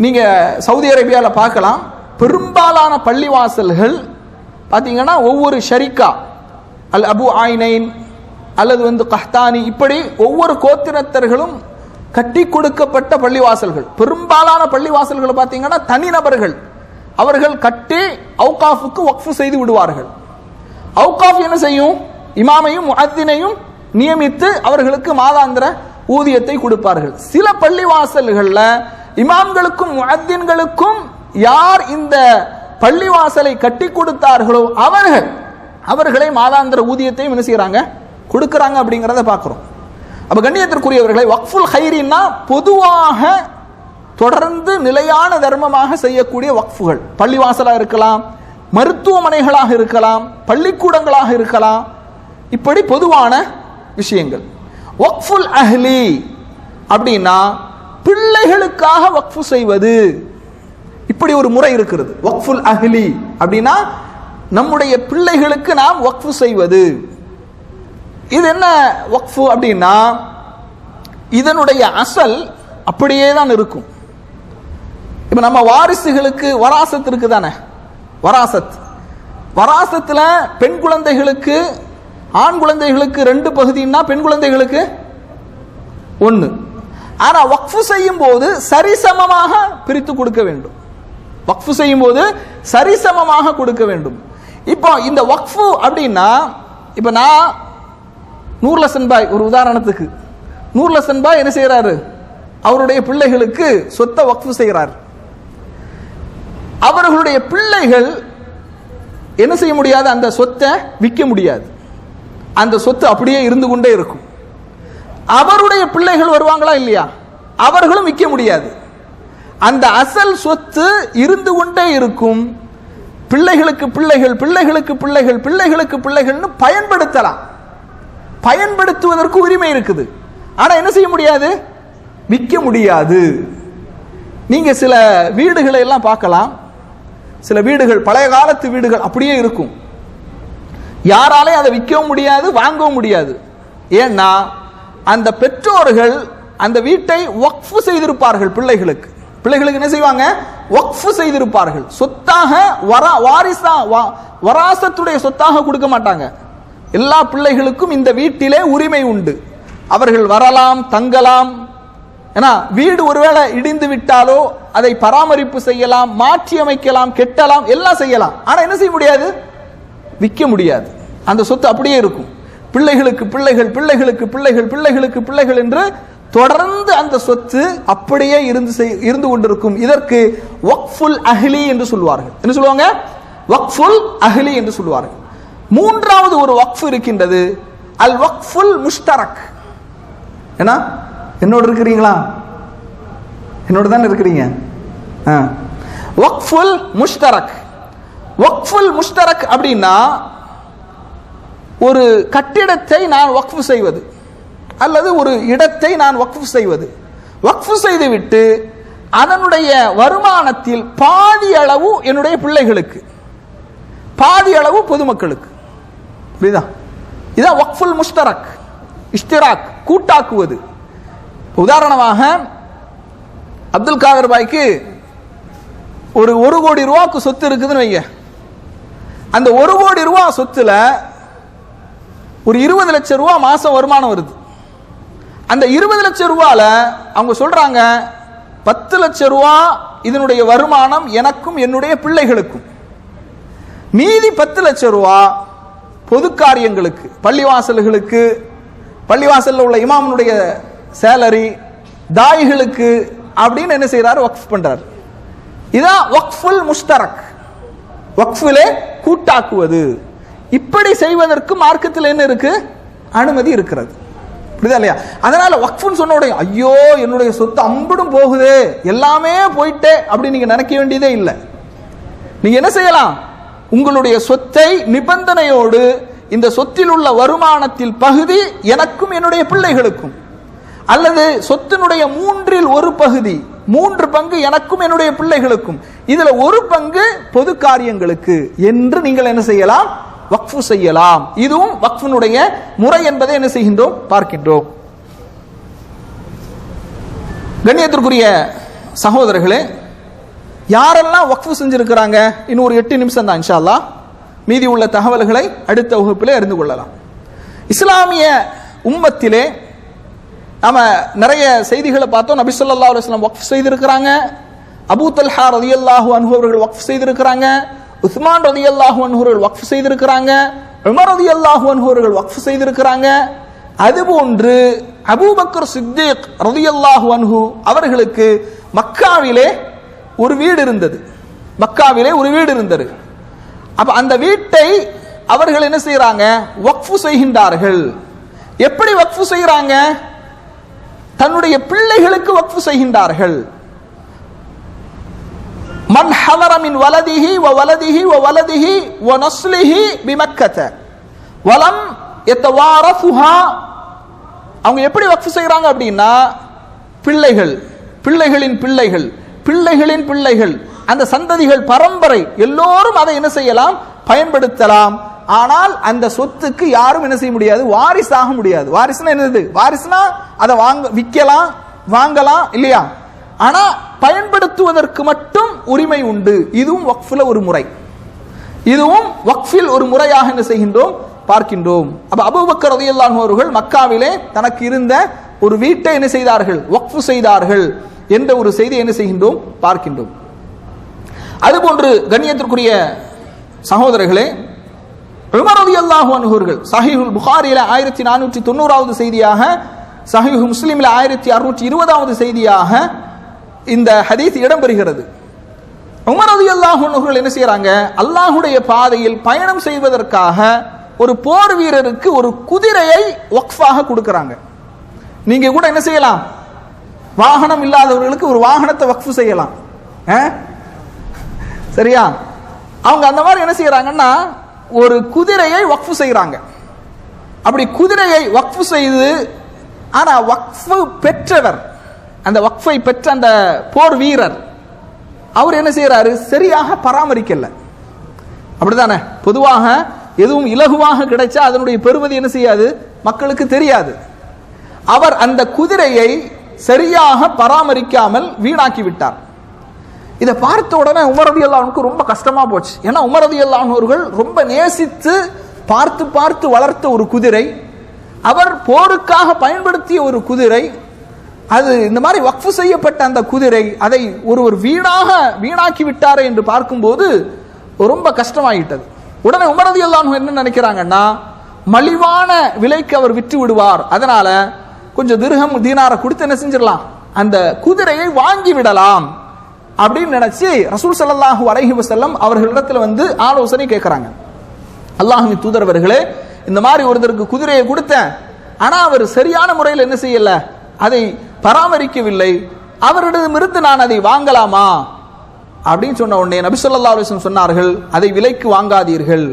நீங்க சவுதி அரேபியாவில் பார்க்கலாம், பெரும்பாலான பள்ளிவாசல்கள் பார்த்தீங்கன்னா ஒவ்வொரு ஷரிகா அல் அபு ஆயினைன் அல்லது கஹ்தானி, இப்படி ஒவ்வொரு கோத்திரத்தர்களும் கட்டி கொடுக்கப்பட்ட பள்ளிவாசல்கள். பெரும்பாலான பள்ளிவாசல்கள் பார்த்தீங்கன்னா தனிநபர்கள் அவர்கள் கட்டி அவுகாஃபுக்கு வக்ஃப் செய்து விடுவார்கள். அவுகாஃப் என்ன செய்யும்? இமாமையும் முஅத்தினையும் நியமித்து அவர்களுக்கு மாதாந்திர ஊதியத்தை கொடுப்பார்கள். சில பள்ளிவாசல்கள்ல இமாம்களுக்கும் முஅத்தின்களுக்கும் யார் இந்த பள்ளிவாசலை கட்டி கொடுத்தார்களோ அவர்களை மாதாந்திர ஊதியத்தையும் என்ன செய்யறாங்க? கொடுக்கறாங்க அப்படிங்கறத பார்க்கிறோம். அப்ப கண்ணியத்திற்குரியவர்களை, வக்ஃபுல் ஹைரின்னா பொதுவாக தொடர்ந்து நிலையான தர்மமாக செய்யக்கூடிய வக்ஃபுகள். பள்ளிவாசலா இருக்கலாம், மருத்துவமனைகளாக இருக்கலாம், பள்ளிக்கூடங்களாக இருக்கலாம், இப்படி பொதுவான விஷயங்கள். வக்ஃபுல் அஹ்லி அப்படின்னா பிள்ளைகளுக்காக வக்ஃபு செய்வது. இப்படி ஒரு முறை இருக்கிறது. வக்ஃபுல் அஹ்லி அப்படின்னா நம்முடைய பிள்ளைகளுக்கு நாம் வக்ஃபு செய்வது. இது என்ன வக்ஃபு அப்படின்னா, இதனுடைய அசல் அப்படியே தான் இருக்கும். இப்ப நம்ம வாரிசுகளுக்கு வராசத் இருக்கு தானே? வராசத்துல பெண் குழந்தைகளுக்கு ஆண் குழந்தைகளுக்கு 2 பகுதின்னா பெண் குழந்தைகளுக்கு 1. ஆனா வக்ஃபு செய்யும் போது சரிசமமாக பிரித்து கொடுக்க வேண்டும். வக்ஃபு செய்யும் போது சரிசமமாக கொடுக்க வேண்டும். இப்போ இந்த வக்ஃபு அப்படின்னா, இப்ப நான் நூர்லசன் பாய், ஒரு உதாரணத்துக்கு நூர்லசன் பாய் என்ன செய்யறாரு? அவருடைய பிள்ளைகளுக்கு சொத்தை வக்ஃபு செய்கிறார். அவர்களுடைய பிள்ளைகள் என்ன செய்ய முடியாது? அந்த சொத்தை விற்க முடியாது. அந்த சொத்து அப்படியே இருந்து கொண்டே இருக்கும். அவருடைய பிள்ளைகள் வருவாங்களா இல்லையா? அவர்களும் விற்க முடியாது. அந்த அசல் சொத்து இருந்து கொண்டே இருக்கும். பிள்ளைகளுக்கு பிள்ளைகள், பிள்ளைகளுக்கு பிள்ளைகள், பிள்ளைகளுக்கு பிள்ளைகள்னு பயன்படுத்தலாம். பயன்படுத்துவதற்கு உரிமை இருக்குது. ஆனா என்ன செய்ய முடியாது? விற்க முடியாது. நீங்க சில வீடுகளை எல்லாம் பார்க்கலாம். சில வீடுகள், பழைய காலத்து வீடுகள் அப்படியே இருக்கும். யாராலையும் அதை விற்கவும் முடியாது, வாங்கவும் முடியாது. ஏன்னா அந்த பெற்றோர்கள் அந்த வீட்டை வக்ஃபு செய்திருப்பார்கள். பிள்ளைகளுக்கு என்ன செய்வாங்க? வக்ஃபு செய்திருப்பார்கள். சொத்தாக வராசத்துடைய சொத்தாக கொடுக்க மாட்டாங்க. எல்லா பிள்ளைகளுக்கும் இந்த வீட்டிலே உரிமை உண்டு. அவர்கள் வரலாம், தங்கலாம். ஏன்னா வீடு ஒருவேளை இடிந்து விட்டாலோ அதை பராமரிப்பு செய்யலாம், மாற்றி அமைக்கலாம், கெட்டலாம், எல்லாம் செய்யலாம். ஆனா என்ன செய்ய முடியாது? விற்க முடியாது. அந்த சொத்து அப்படியே இருக்கும். பிள்ளைகளுக்கு பிள்ளைகள், பிள்ளைகளுக்கு பிள்ளைகள், பிள்ளைகளுக்கு பிள்ளைகள் என்று தொடர்ந்து அந்த சொத்து அப்படியே இருந்து கொண்டிருக்கும். இதற்கு வக்ஃபுல் அஹ்லி என்று சொல்வார்கள். என்ன சொல்லுவாங்க? வக்ஃபுல் அஹ்லி என்று சொல்வார்கள். மூன்றாவது ஒரு வக்ஃப் இருக்கின்றது, அல் வக்ஃபுல் முஷ்தரக். ஏன்னா என்னோட இருக்கிறீங்களா? என்னோட தான் இருக்கிறீங்க. வக்ஃபுல் முஷ்தரக். வக்ஃபுல் முஷ்தரக் அப்படின்னா ஒரு கட்டிடத்தை நான் வக்ஃபு செய்வது அல்லது ஒரு இடத்தை நான் வக்ஃபு செய்வது. வக்ஃபு செய்துவிட்டு அதனுடைய வருமானத்தில் பாதி அளவு என்னுடைய பிள்ளைகளுக்கு, பாதி அளவு பொதுமக்களுக்கு. புரியுதா? இதான் வக்ஃபுல் முஷ்தரக், இஷ்திராக், கூட்டாக்குவது. உதாரணமாக அப்துல் காதர் பாய்க்கு ஒரு 1 கோடி ரூபாய்க்கு சொத்து இருக்குதுன்னு வைங்க. அந்த 1 கோடி ரூபாய் சொத்துல ஒரு 20 லட்சம் ரூபாய் மாசம் வருமானம் வருது. அந்த 20 லட்சம் ரூபாயில அவங்க சொல்றாங்க 10 லட்சம் ரூபாய் இதனுடைய வருமானம் எனக்கும் என்னுடைய பிள்ளைகளுக்கும், மீதி 10 லட்சம் ரூபாய் பொது காரியங்களுக்கு, பள்ளிவாசல்களுக்கு, பள்ளிவாசல்ல உள்ள இமாமுடைய சேலரி, தாய்களுக்கு அப்படின்னு என்ன செய்யறாரு? வக்ஃப் பண்றாரு. இதான் வக்ஃபுல் முஷ்தரக், வக்ஃபிலே கூட்டாக்குவது. இப்படி செய்வதற்கு மார்க்கத்தில் என்ன இருக்கு? அனுமதி இருக்கிறது. புரியுதா இல்லையா? அதனால வக்ஃப்னு சொன்ன உடனே ஐயோ என்னுடைய சொத்து அம்புடும் போகுது, எல்லாமே போயிட்டே அப்படி நீங்க நினைக்க வேண்டியதே இல்லை. நீங்க என்ன செய்யலாம்? உங்களுடைய சொத்தை நிபந்தனையோடு, இந்த சொத்தில் உள்ள வருமானத்தில் பகுதி எனக்கும் என்னுடைய பிள்ளைகளுக்கும், அல்லது சொத்தினுடைய 1/3 பகுதி 3 பங்கு எனக்கும் என்னுடைய பிள்ளைகளுக்கும், இதுல 1 பங்கு பொது காரியங்களுக்கு என்று நீங்கள் என்ன செய்யலாம், வக்ஃபு செய்யலாம். இதுவும் வக்ஃபினுடைய முறை என்பதை என்ன செய்கின்றோம், பார்க்கின்றோம். கண்ணியத்திற்குரிய சகோதரர்களே, யாரெல்லாம் வக்ஃபு செஞ்சிருக்கிறாங்க, இன்னும் ஒரு 8 நிமிஷம் தான் இன்ஷா அல்லாஹ், மீதி உள்ள தகவல்களை அடுத்த வகுப்பிலே அறிந்து கொள்ளலாம். இஸ்லாமிய உம்மத்திலே நாம நிறைய செய்திகளை பார்த்தோம். நபி ஸல்லல்லாஹு அலைஹி வஸல்லம் வக்ஃப் செய்திருக்கிறாங்க, அபூ தல்ஹா ரலியல்லாஹு அன்ஹு அவர்கள் வக்ஃப் செய்திருக்கிறாங்க, உஸ்மான் ரலியல்லாஹு அன்ஹு அவர்கள் வக்ஃப் செய்திருக்கிறாங்க, உமர் ரலியல்லாஹு அன்ஹு அவர்கள் வக்ஃப் செய்திருக்கிறாங்க. அதுபோன்று அபூபக்கர் சித்திக் ரலியல்லாஹு அன்ஹு அவர்களுக்கு மக்காவிலே ஒரு வீடு இருந்தது. அப்ப அந்த வீட்டை அவர்கள் என்ன செய்யறாங்க, வக்ஃபு செய்கின்றார்கள். எப்படி வக்ஃபு செய்யறாங்க, தன்னுடைய பிள்ளைகளுக்கு வக்ஃபு செய்கின்றார்கள். மன் ஹதர மின் வலதிஹி வ வலதிஹி வ வலதிஹி வ நஸ்லிஹி பிமக்கத வலம் யதவாரசுஹா. அவங்க எப்படி வக்ஃபு செய்யறாங்க அப்படின்னா, பிள்ளைகளின் பிள்ளைகள் அந்த சந்ததிகள் பரம்பரை எல்லோரும் அதை என்ன செய்யலாம், பயன்படுத்தலாம். ஆனால் அந்த சொத்துக்கு யாரும் என்ன செய்ய முடியாது, வாரிசாக முடியாது. வாரிசுனா என்னது, வாரிசுனா அதை விற்கலாம், வாங்கலாம் இல்லையா, ஆனா பயன்படுத்துவதற்கு மட்டும் உரிமை உண்டு. இதுவும் வக்ஃபில் ஒரு முறையாக என்ன செய்கின்றோம், பார்க்கின்றோம். அப்ப அபூபக்கர் ரலியல்லாஹு அன்ஹு அவர்கள் மக்காவிலே தனக்கு இருந்த ஒரு வீட்டை என்ன செய்தார்கள், வக்ஃபு செய்தார்கள் என்ற ஒரு செய்தி என்ன செய்கின்றோம், பார்க்கின்றோம். அதுபோன்று கண்ணியத்திற்குரிய சகோதரர்களே, உமர் ரலியல்லாஹு அன்ஹு அவர்கள் சஹீஹுல் புகாரியில 1490வது செய்தியாக, சஹீஹ் முஸ்லிமில் 1620வது செய்தியாக இந்த ஹதீஸ் இடம்பெறுகிறது. உமர் ரலியல்லாஹு அன்ஹு அவர்கள் என்ன செய்யறாங்க, அல்லாஹ்வுடைய பாதையில் பயணம் செய்வதற்காக ஒரு போர் வீரருக்கு ஒரு குதிரையை வக்ஃபாக கொடுக்கறாங்க. நீங்க கூட என்ன செய்யலாம், வாகனம் இல்லாதவர்களுக்கு ஒரு வாகனத்தை வக்ஃபு செய்யலாம், சரியா? அவங்க அந்த மாதிரி என்ன செய்யறாங்கன்னா ஒரு குதிரையை வக்ஃபு செய்யறாங்க. அப்படி குதிரையை வக்ஃபு செய்து, ஆனா வக்ஃபு பெற்றவர், அந்த வக்ஃபை பெற்ற அந்த போர் வீரர், அவர் என்ன செய்யறாரு, சரியாக பராமரிக்கல. அப்படிதானே, பொதுவாக எதுவும் இலகுவாக கிடைச்சா அதனுடைய பெறுமதி என்ன செய்யாது, மக்களுக்கு தெரியாது. அவர் அந்த குதிரையை சரியாக பராமரிக்காமல் வீணாக்கி விட்டார். இதை பார்த்த உடனே உமர் ரலியல்லாஹு அன்ஹுக்கு ரொம்ப கஷ்டமா போச்சு. ஏன்னா உமர் ரலியல்லாஹு அன்ஹு அவர்கள் ரொம்ப நேசித்து பார்த்து வளர்த்த ஒரு குதிரை, அவர் போருக்காக பயன்படுத்திய ஒரு குதிரை, அது இந்த மாதிரி வக்ஃபு செய்யப்பட்ட அந்த குதிரை, அதை ஒருவர் வீணாக்கி விட்டாரே என்று பார்க்கும்போது ரொம்ப கஷ்டமாயிட்டது. உடனே உமர் ரலியல்லாஹு அன்ஹு என்ன நினைக்கிறாங்கன்னா, மலிவான விலைக்கு அவர் விற்று விடுவார், அதனால கொஞ்சம் திர்ஹம் தீனாரை கொடுத்து என்ன செஞ்சிடலாம், அந்த குதிரையை வாங்கி விடலாம் அப்படின்னு நினைச்சு ரசூல் ஸல்லல்லாஹு அலைஹி வஸல்லம் அவர்களிடத்துல வந்து ஆலோசனை கேட்கிறாங்க. அல்லாஹ்வின் தூதரவர்களே, இந்த மாதிரி ஒருத்தருக்கு குதிரையை கொடுத்தேன், ஆனா அவர் சரியான முறையில் என்ன செய்யல, அதை பராமரிக்கவில்லை, அவரிடமிருந்து நான் அதை வாங்கலாமா அப்படின்னு சொன்ன உடனே நபி ஸல்லல்லாஹு அலைஹி வஸல்லம் சொன்னார்கள், அதை விலைக்கு வாங்காதீர்கள்,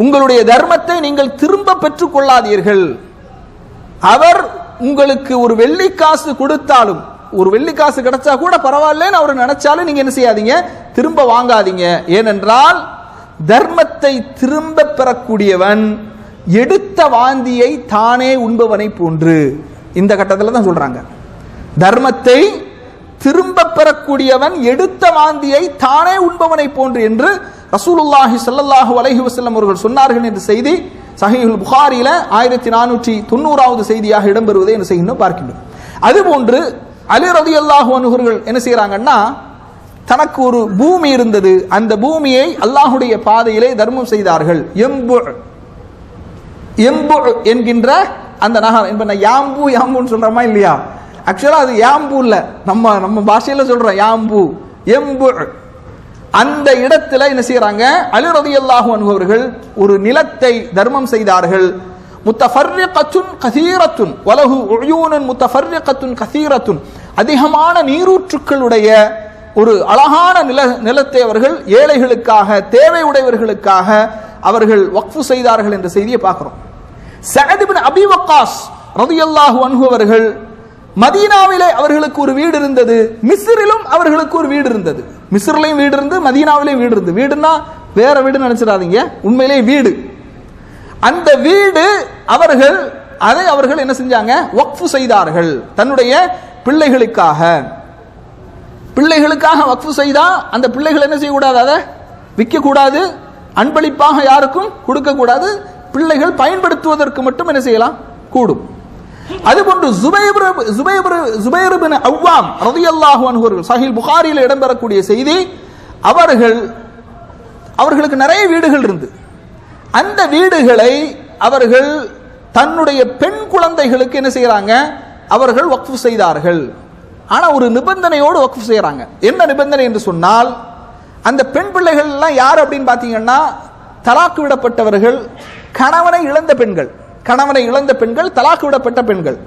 உங்களுடைய தர்மத்தை நீங்கள் திரும்ப பெற்றுக் கொள்ளாதீர்கள். அவர் உங்களுக்கு ஒரு வெள்ளிக்காசு கொடுத்தாலும், ஒரு வெள்ளிக்காசு கிடைச்சா கூட பரவாயில்லன்னு அவர் நினைச்சாலும் நீங்க என்ன செய்யாதீங்க, திரும்ப வாங்காதீங்க. ஏனென்றால் தர்மத்தை திரும்ப பெறக்கூடியவன் எடுத்த வாந்தியை தானே உண்பவனை போன்று. இந்த கட்டத்தில் தான் சொல்றாங்க, தர்மத்தை திரும்ப பெறக்கூடியவன் எடுத்த வாந்தியை தானே உண்பவனை போன்று என்று ரசூலுல்லாஹி ஸல்லல்லாஹு அலைஹி வஸல்லம் அவர்கள் சொன்னார்கள் என்ற செய்தி சஹீஹுல் புகாரியில 1490வது செய்தியாக இடம்பெறுவதை என்ன செய்யணும் பார்க்கின்றோம். அதுபோன்று அலி ரலியல்லாஹு அன்ஹு அவர்கள் என்ன செய்யறாங்கன்னா, தனக்கு ஒரு பூமி இருந்தது, அந்த பூமியை அல்லாஹ்வுடைய பாதையிலே தர்மம் செய்தார்கள். எம்பு என்கின்ற அந்த நகரம், இப்ப யாம்புன்னு சொல்றோமா இல்லையா, ஆக்சுவலா அது யாம்பு இல்ல, நம்ம பாஷையில சொல்றோம் யாம்பு, எம்பு. அந்த இடத்துல என்ன செய்யறாங்க, அலி ரலியல்லாஹு அன்ஹு அவர்கள் ஒரு நிலத்தை தர்மம் செய்தார்கள். முத்தஃபர்ரிகத்துன் கஸீரத்துன் வலஹு உயூனுன் முத்தஃபர்ரிகத்துன் கஸீரத்துன், அதிகமான நீரூற்றுக்களுடைய ஒரு அழகான நிலத்தை அவர்கள் ஏழைகளுக்காக, தேவை உடையவர்களுக்காக அவர்கள் வக்ஃபு செய்தார்கள் என்ற செய்தியை பார்க்கிறோம். சஅத் இப்னு அபி வக்காஸ் ரலியல்லாஹு அன்ஹு அவர்கள் மதீனாவிலே அவர்களுக்கு ஒரு வீடு இருந்தது, மிஸ்ரிலும் அவர்களுக்கு ஒரு வீடு இருந்தது. மிஸ்ரிலையும் வீடு இருந்து, மதீனாவிலையும் வீடு இருந்து. வீடுன்னா வேற வீடு நினைச்சிடாதீங்க, உண்மையிலே வீடு. அந்த வீடு அதை அவர்கள் என்ன செஞ்சாங்க, வக்ஃப் செய்தார்கள். தன்னுடைய பிள்ளைகளுக்காக வக்ஃப் செய்தா அந்த பிள்ளைகள் என்ன செய்யக்கூடாது, அதை விற்க கூடாது, அன்பளிப்பாக யாருக்கும் கொடுக்க கூடாது, பிள்ளைகள் பயன்படுத்துவதற்கு மட்டும் என்ன செய்யலாம், கூடும். அதுபோன்று ஜுபைர் பின் அவ்வாம் ரலியல்லாஹு அன்ஹு அவர்கள், சஹீஹ் புகாரியில் இடம்பெறக்கூடிய செய்தி, அவர்களுக்கு நிறைய வீடுகள் இருந்து, அந்த வீடுகளை அவர்கள் தன்னுடைய பெண் குழந்தைகளுக்கு என்ன செய்யறாங்க, அவர்கள் வக்ஃப் செய்தார்கள். ஆனா ஒரு நிபந்தனையோடு வக்ஃப் செய்யறாங்க. என்ன நிபந்தனை என்று சொன்னால், அந்த பெண் பிள்ளைகள் எல்லாம் யார் அப்படின்னு பாத்தீங்கன்னா, தலாக்கு விடப்பட்டவர்கள், கணவனை இழந்த பெண்கள், தலாக்கு விடப்பட்ட பெண்கள்.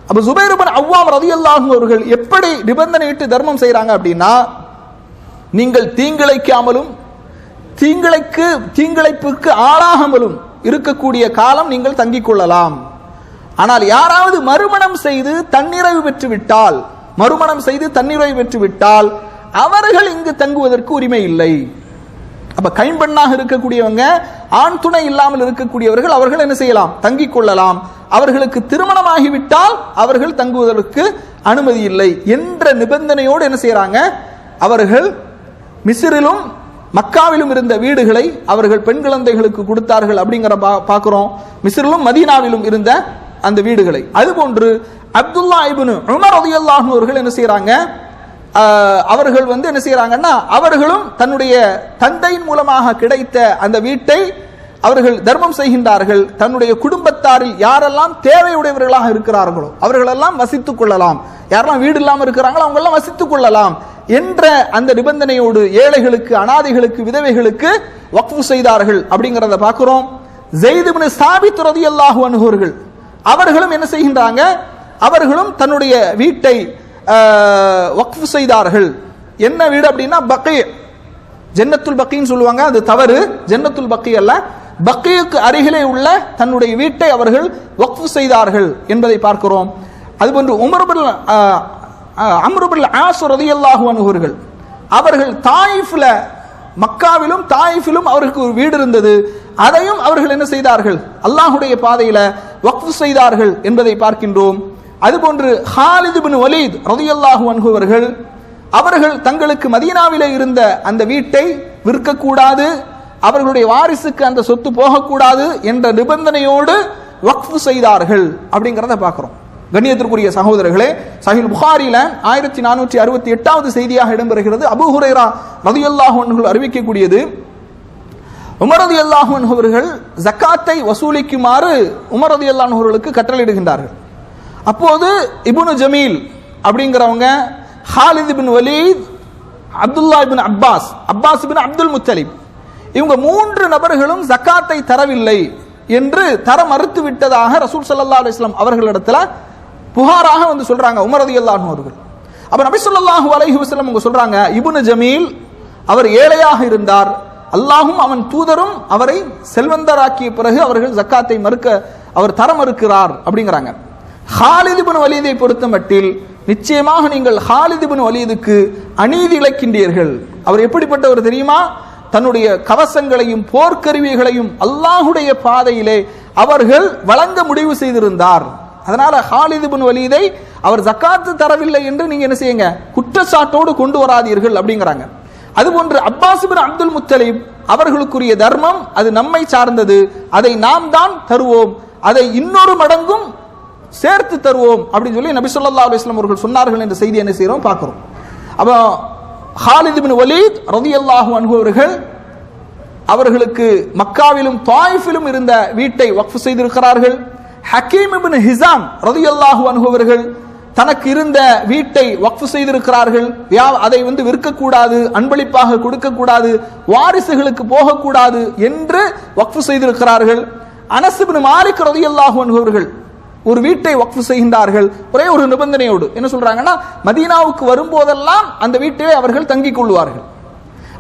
அப்ப ஜுபைர் பின் அவ்வாம் ரலியல்லாஹு அவர்கள் எப்படி நிபந்தனையிட்டு தர்மம் செய்யறாங்க அப்படின்னா, நீங்கள் தீங்கிழைக்காமலும் தீங்கிழைப்புக்கு ஆளாகாமலும் இருக்கக்கூடிய காலம் நீங்கள் தங்கிக் கொள்ளலாம். ஆனால் யாராவது மறுமணம் செய்து தன்னிறைவு பெற்றுவிட்டால் அவர்கள் இங்கு தங்குவதற்கு உரிமை இல்லை. அப்ப கைம்பெண்ணாக இருக்கக்கூடியவங்க, ஆண் துணை இல்லாமல் இருக்கக்கூடியவர்கள், அவர்கள் என்ன செய்யலாம், தங்கிக் கொள்ளலாம். அவர்களுக்கு திருமணமாகிவிட்டால் அவர்கள் தங்குவதற்கு அனுமதி இல்லை என்ற நிபந்தனையோடு என்ன செய்யறாங்க, அவர்கள் மிஸ்ரிலும் மக்காவிலும் இருந்த வீடுகளை அவர்கள் பெண் குழந்தைகளுக்கு கொடுத்தார்கள். அப்படிங்கிற பார்க்கிறோம். மிஸ்ரிலும் மதீனாவிலும் இருந்த அந்த வீடுகளை. அதுபோன்று அப்துல்லா இப்னு உமர் ரலியல்லாஹு அவர்கள் என்ன செய்யறாங்க, அவர்கள் என்ன செய்யறாங்கன்னா, அவர்களும் தன்னுடைய தந்தையின் மூலமாக கிடைத்த அந்த வீட்டை அவர்கள் தர்மம் செய்கின்றார்கள். தன்னுடைய குடும்பத்தாரில் யாரெல்லாம் தேவையுடையவர்களாக இருக்கிறார்களோ அவர்களெல்லாம் வசித்துக் கொள்ளலாம், யாரெல்லாம் வீடு இல்லாமல் இருக்கிறாங்களோ அவங்க எல்லாம் வசித்துக் கொள்ளலாம் என்ற அந்த நிபந்தனையோடு ஏழைகளுக்கு, அனாதைகளுக்கு, விதவைகளுக்கு வக்ஃப் செய்தார்கள். அப்படிங்கிறத பார்க்கிறோம். ஸைத் இப்னு சாபித் ரலியல்லாஹு அன்ஹு அவர்களும் என்ன செய்கின்றாங்க, அவர்களும் தன்னுடைய வீட்டை வக்ஃப் செய்தார்கள். என்ன வீடு அப்படின்னா, பக்கீ, ஜன்னத்துல் பக்கீன்னு சொல்லுவாங்க, அது தவறு, ஜன்னத்துல் பக்கீ அல்ல, பக்கீக்கு அருகிலே உள்ள தன்னுடைய வீட்டை அவர்கள் வக்ஃப் செய்தார்கள் என்பதை பார்க்கிறோம். அதுபோன்று அம்ர் பின் ஆஸ் ரலியல்லாஹு அன்ஹு அவர்கள் தாயிஃப்ல, மக்காவிலும் தாயிஃபிலும் அவருக்கு ஒரு வீடு இருந்தது, அதையும் அவர்கள் என்ன செய்தார்கள், அல்லாஹ்வுடைய பாதையில வக்ஃப் செய்தார்கள் என்பதை பார்க்கின்றோம். அதுபோன்று ஹாலித் பின் வலீத் ரலியல்லாஹு அன்ஹு அவர்கள் தங்களுக்கு மதீனாவிலே இருந்த அந்த வீட்டை விற்கக்கூடாது, அவர்களுடைய வாரிசுக்கு அந்த சொத்து போகக்கூடாது என்ற நிபந்தனையோடு வக்ஃப் செய்தார்கள். அப்படிங்கிறத பார்க்கிறோம். கண்ணியத்திற்குரிய சகோதரர்களே, சஹீஹ் புகாரில 1468வது செய்தியாக இடம்பெறுகிறது. அபூ ஹுரைரா ரலியல்லாஹு அன்ஹு அறிவிக்கக்கூடியது, உமர் ரலியல்லாஹு அன்ஹு அவர்கள் ஜக்காத்தை வசூலிக்குமாறு உமர் ரலியல்லாஹு அன்ஹு அவர்களுக்கு கட்டளையிடுகின்றார்கள். அப்போது இப்னு ஜமீல் அப்படிங்கிறவங்க, ஹாலித் பின் வலீத், அப்துல்லா இப்னு அப்பாஸ் பின் அப்துல் முத்தலிப், இவங்க 3 நபர்களும் ஜக்காத்தை தரவில்லை என்று தர மறுத்து விட்டதாக ரசூல் ஸல்லல்லாஹு அலைஹி வஸல்லம் அவர்களிடத்துல புகாராக சொல்றாங்க உமர் ரலியல்லாஹு அன்ஹு அவர்கள். அப்ப நபி ஸல்லல்லாஹு அலைஹி வஸல்லம் அவங்க சொல்றாங்க, இப்னு ஜமீல் அவர் ஏழையாக இருந்தார், அல்லாஹும் அவன் தூதரும் அவரை செல்வந்தராக்கிய பிறகு அவர்கள் ஜக்காத்தை அவர் தர மறுக்கிறார் அப்படிங்கிறாங்க. ஹாலித் பின் வலீதை பொறுத்த மட்டில் நிச்சயமாக நீங்கள் ஹாலித் பின் வலீதுக்கு அநீதி இழைக்கின்றீர்கள். அவர் எப்படிப்பட்டவர் தெரியுமா, தன்னுடைய கவசங்களையும் போர்க்கருவிகளையும் அல்லாஹுடைய பாதையிலே அவர்கள் வழங்க முடிவு செய்திருந்தார். அதனால ஹாலித் பின் வலீதை அவர் ஜக்காத்து தரவில்லை என்று நீங்க என்ன செய்யுங்க, குற்றச்சாட்டோடு கொண்டு வராதீர்கள் அப்படிங்கிறாங்க. அதுபோன்று அப்பாஸ் பின் அப்துல் முத்தலிப் அவர்களுக்குரிய தர்மம் அது நம்மை சார்ந்தது, அதை நாம் தான் தருவோம், அதை இன்னொரு மடங்கும் சேர்த்து தருவோம் அப்படின்னு சொல்லி நபி ஸல்லல்லாஹு அலைஹி வஸல்லம் அவர்கள் சொன்னார்கள் என்ற செய்தி என்ன செய்யறோம் பார்க்கிறோம். அப்ப ஹாலித் பின் வலீத் ரலியல்லாஹு அன்ஹு அவர்களுக்கு மக்காவிலும் தாயிஃபிலும் இருந்த வீட்டை வக்ஃப் செய்திருக்கிறார்கள். ஹக்கீம் இப்னு ஹிஸாம் ரலியல்லாஹு அன்ஹு தனக்கு இருந்த வீட்டை வக்ஃப் செய்திருக்கிறார்கள். அதை விற்கக்கூடாது, அன்பளிப்பாக கொடுக்கக்கூடாது, வாரிசுகளுக்கு போகக்கூடாது என்று வக்ஃப் செய்திருக்கிறார்கள். அனஸ் இப்னு மாலிக் ரலியல்லாஹு அன்ஹு ஒரு வீட்டை வக்ஃப் செய்கின்றார்கள். ஒரே ஒரு நிபந்தனையோடு என்ன சொல்றாங்கன்னா, மதீனாவுக்கு வரும்போதெல்லாம் அந்த வீட்டிலே அவர்கள் தங்கிக் கொள்வார்கள்.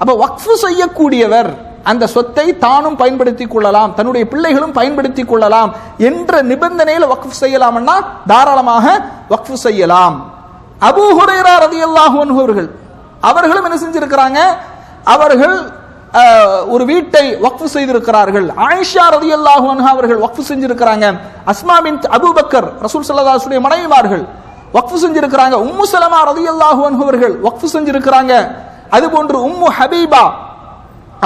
அப்ப வக்ஃப் செய்யக்கூடியவர் அந்த சொத்தை தானும் பயன்படுத்திக் கொள்ளலாம், தன்னுடைய பிள்ளைகளும் பயன்படுத்திக் கொள்ளலாம் என்ற நிபந்தனையில் வக்ஃப் செய்யலாம்னா தாராளமாக வக்ஃப் செய்யலாம். அபூ ஹுரைரா ரலியல்லாஹு அன்ஹு அவர்களும் என்ன செஞ்சிருக்கிறாங்க, அவர்கள் ஒரு வீட்டை வக்ஃப் செய்திருக்கிறார்கள். ஆயிஷா ரலியல்லாஹு அன்ஹா அவர்கள் வக்ஃப் செஞ்சிருக்கிறாங்க. அஸ்மா பின்த் அபூபக்கர் ரசூல் ஸல்லல்லாஹு அலைஹி வஸல்லம் மனைவிமார்கள் வக்ஃப் செஞ்சிருக்கிறாங்க. உம்மு சலமா ரலியல்லாஹு அன்ஹா அவர்கள் வக்ஃப் செஞ்சிருக்கிறாங்க. அதுபோன்று உம்மு ஹபீபா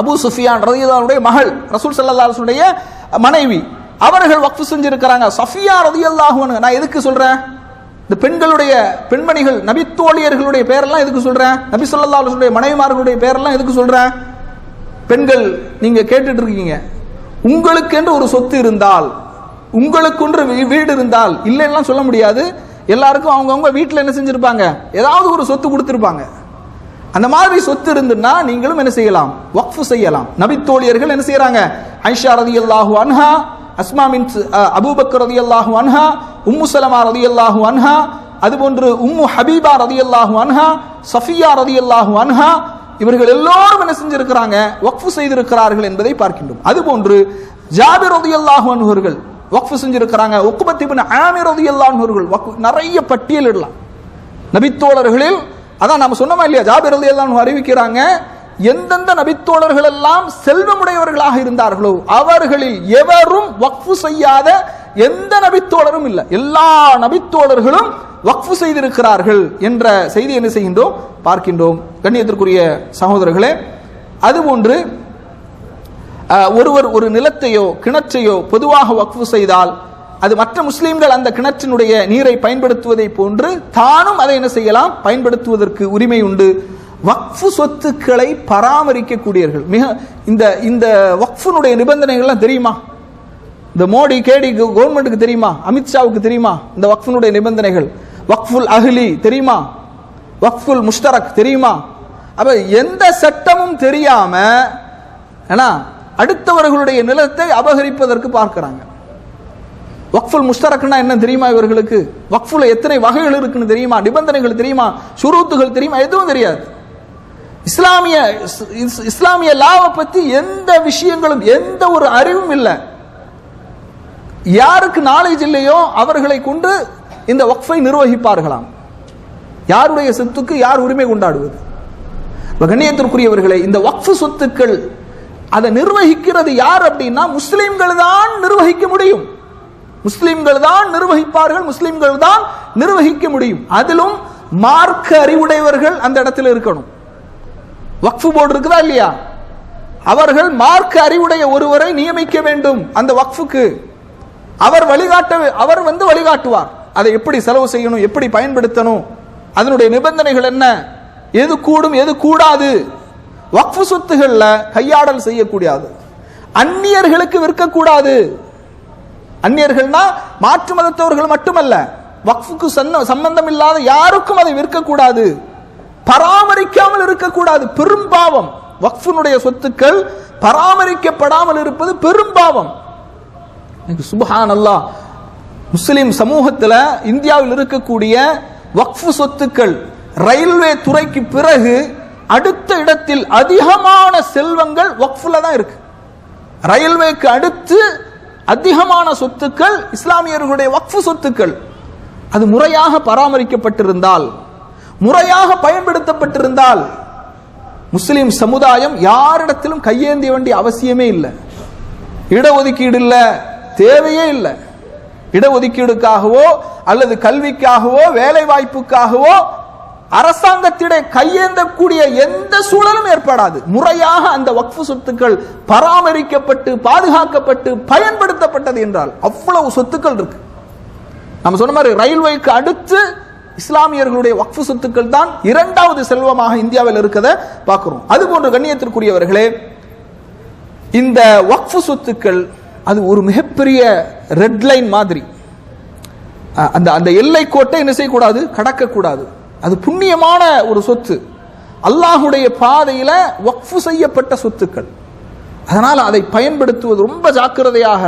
அபூ சுஃபியான் ரலியல்லாஹு அன்ஹுடைய மகள் ரசூல் ஸல்லல்லாஹு அலைஹி வஸல்லம் மனைவி அவர்கள் வக்ஃப் செஞ்சிருக்கிறாங்க. சஃபியா ரலியல்லாஹு அன்ஹா, நான் எதுக்கு சொல்றேன், இந்த பெண்மணிகள் நபித்தோழியர்களுடைய பெயரெல்லாம் எதுக்கு சொல்றேன், நபி ஸல்லல்லாஹு அலைஹி வஸல்லம் மனைவிமார்களுடைய பெயரெல்லாம் எதுக்கு சொல்றேன்? பெண்கள் நீங்க கேட்டுட்டு இருக்கீங்க, உங்களுக்கு என்று ஒரு சொத்து இருந்தால், உங்களுக்கு ஒன்று வீடு இருந்தால், இல்லைன்னா சொல்ல முடியாது, எல்லாருக்கும் அவங்கவுங்க வீட்டில் என்ன செஞ்சிருப்பாங்க, ஏதாவது ஒரு சொத்து கொடுத்திருப்பாங்க. அந்த மாதிரி சொத்து இருந்துன்னா நீங்களும் என்ன செய்யலாம், வக்ஃப் செய்யலாம். நபித்தோழியர்கள் என்ன செய்யறாங்க, ஆயிஷா ரலியல்லாஹு அன்ஹா, அஸ்மா பின்த் அபூபக்கர் ரலியல்லாஹு அன்ஹா, உம்மு சலமா ரலியல்லாஹு அன்ஹா, அதுபோன்று உம்மு ஹபீபா ரலியல்லாஹு அன்ஹா, சஃபியா ரலியல்லாஹு அன்ஹா, இவர்கள் எல்லோரும் என்ன செஞ்சிருக்கிறாங்க, வக்ஃப் செய்திருக்கிறார்கள் என்பதை பார்க்கின்றோம். அதுபோன்று ஜாபிர் ரலியல்லாஹு அன்ஹு அவர்கள் வக்ஃப் செஞ்சிருக்கிறாங்க. உக்பத் இப்னு ஆமிர் ரலியல்லாஹு அன்ஹு அவர்கள் நிறைய பட்டியலிடலாம் நபித்தோழர்களில். அதான் நம்ம சொன்னோமா இல்லையா, ஜாபிர் ரலியல்லாஹு அன்ஹு அறிவிக்கிறாங்க, எந்தெந்த நபித்தோழர்கள் எல்லாம் செல்வமுடையவர்களாக இருந்தார்களோ அவர்களில் எவரும் வக்ஃப் செய்யாத எந்த நபித்தோழரும் இல்லை, எல்லா நபித்தோழர்களும் வக்ஃப் செய்திருக்கிறார்கள் என்ற செய்தி என்ன செய்கின்றோம், பார்க்கின்றோம். கண்ணியத்திற்குரிய சகோதரர்களே, அதுபோன்று ஒருவர் ஒரு நிலத்தையோ கிணற்றையோ பொதுவாக வக்ஃப் செய்தால் அது மற்ற முஸ்லிம்கள் அந்த கிணற்றினுடைய நீரை பயன்படுத்துவதை போன்று தானும் அதை என்ன செய்யலாம், பயன்படுத்துவதற்கு உரிமை உண்டு. வக்ஃப் சொத்துக்களை பராமரிக்கக்கூடியவர்கள் மிக இந்த வக்ஃபினுடைய நிபந்தனைகள்லாம் தெரியுமா, இந்த மோடி கேடி கவர்மெண்ட்டுக்கு தெரியுமா, அமித்ஷாவுக்கு தெரியுமா இந்த வக்ஃபினுடைய நிபந்தனைகள்? வக்ஃபுல் அஹ்லி தெரியுமா, வக்ஃபுல் முஷ்தரக் தெரியுமா? அப்ப எந்த சட்டமும் தெரியாம அடுத்தவர்களுடைய நிலத்தை அபகரிப்பதற்கு பார்க்கிறாங்க. வக்ஃபுல் முஷ்தரக்னா என்ன தெரியுமா இவர்களுக்கு? வக்ஃபுல எத்தனை வகைகள் இருக்குன்னு தெரியுமா, நிபந்தனைகள் தெரியுமா, ஷுரூத்துகள் தெரியுமா? எதுவும் தெரியாது. இஸ்லாமிய லாவை பத்தி எந்த விஷயங்களும் எந்த ஒரு அறிவும் இல்லை. யாருக்கு நாலேஜ் இல்லையோ அவர்களை கொண்டு இந்த வக்ஃபை நிர்வகிப்பார்களாம். யாருடைய சொத்துக்கு யார் உரிமை கொண்டாடுவது? கண்ணியத்திற்குரியவர்களை, இந்த வக்ஃப் சொத்துக்கள் அதை நிர்வகிக்கிறது யார் அப்படின்னா முஸ்லிம்கள் தான் நிர்வகிக்க முடியும். முஸ்லிம்கள் தான் நிர்வகிப்பார்கள், முஸ்லிம்கள் தான் நிர்வகிக்க முடியும். அதிலும் மார்க்க அறிவுடையவர்கள் அந்த இடத்துல இருக்கணும். வக்ஃப் போர்டு இருக்குதா இல்லையா, அவர்கள் மார்க்க அறிவுடைய ஒருவரை நியமிக்க வேண்டும் அந்த வக்ஃபுக்கு. அவர் வழிகாட்டுவார், அதை எப்படி செலவு செய்யணும், எப்படி பயன்படுத்தணும், அதனுடைய நிபந்தனைகள் என்ன, எது கூடும் எது கூடாது. வக்ஃப் சொத்துகள்ல கையாடல் செய்யக்கூடாது, அந்நியர்களுக்கு விற்கக்கூடாது. அந்நியர்கள்னா மாற்று மதத்தவர்கள் மட்டுமல்ல, வக்ஃபுக்கு சம்பந்தம் இல்லாத யாருக்கும் அதை விற்கக்கூடாது, பராமரிக்காமல் இருக்கக்கூடாது. பெரும்பாவம். வக்ஃபினுடைய சொத்துக்கள் பராமரிக்கப்படாமல் இருப்பது பெரும்பாவம். சுப்ஹானல்லாஹ், முஸ்லிம் சமூகத்தில் இந்தியாவில் இருக்கக்கூடிய வக்ஃப் சொத்துக்கள் ரயில்வே துறைக்கு பிறகு அடுத்த இடத்தில் அதிகமான செல்வங்கள் வக்ஃப்ல தான் இருக்கு. ரயில்வேக்கு அடுத்து அதிகமான சொத்துக்கள் இஸ்லாமியர்களுடைய வக்ஃப் சொத்துக்கள். அது முறையாக பராமரிக்கப்பட்டிருந்தால், முறையாக பயன்படுத்தப்பட்டிருந்தால் முஸ்லிம் சமுதாயம் யாரிடத்திலும் கையேந்திய வேண்டிய அவசியமே இல்லை. இடஒதுக்கீடு இல்ல, தேவையே இல்லை. இடஒதுக்கீடுக்காகவோ அல்லது கல்விக்காகவோ வேலை வாய்ப்புக்காகவோ அரசாங்கத்திட கையேந்தக்கூடிய எந்த சூழலும் ஏற்படாது. முறையாக அந்த வக்ஃப் சொத்துக்கள் பராமரிக்கப்பட்டு பாதுகாக்கப்பட்டு பயன்படுத்தப்பட்டது என்றால் அவ்வளவு சொத்துக்கள் இருக்கு. நம்ம சொன்ன மாதிரி ரயில்வேக்கு அடுத்து இஸ்லாமியர்களுடைய வக்ஃப் சொத்துக்கள் தான் இரண்டாவது செல்வமாக இந்தியாவில் இருக்கதை பார்க்கிறோம். அதுபோன்று கண்ணியத்திற்குரியவர்களே, இந்த வக்ஃப் சொத்துக்கள் அது ஒரு மிகப்பெரிய ரெட் லைன் மாதிரி. அந்த எல்லை கோட்டை என்ன செய்யக்கூடாது, கடக்கக்கூடாது. அது புண்ணியமான ஒரு சொத்து, அல்லாஹுடைய பாதையில வக்ஃப் செய்யப்பட்ட சொத்துக்கள். அதனால அதை பயன்படுத்துவது ரொம்ப ஜாக்கிரதையாக,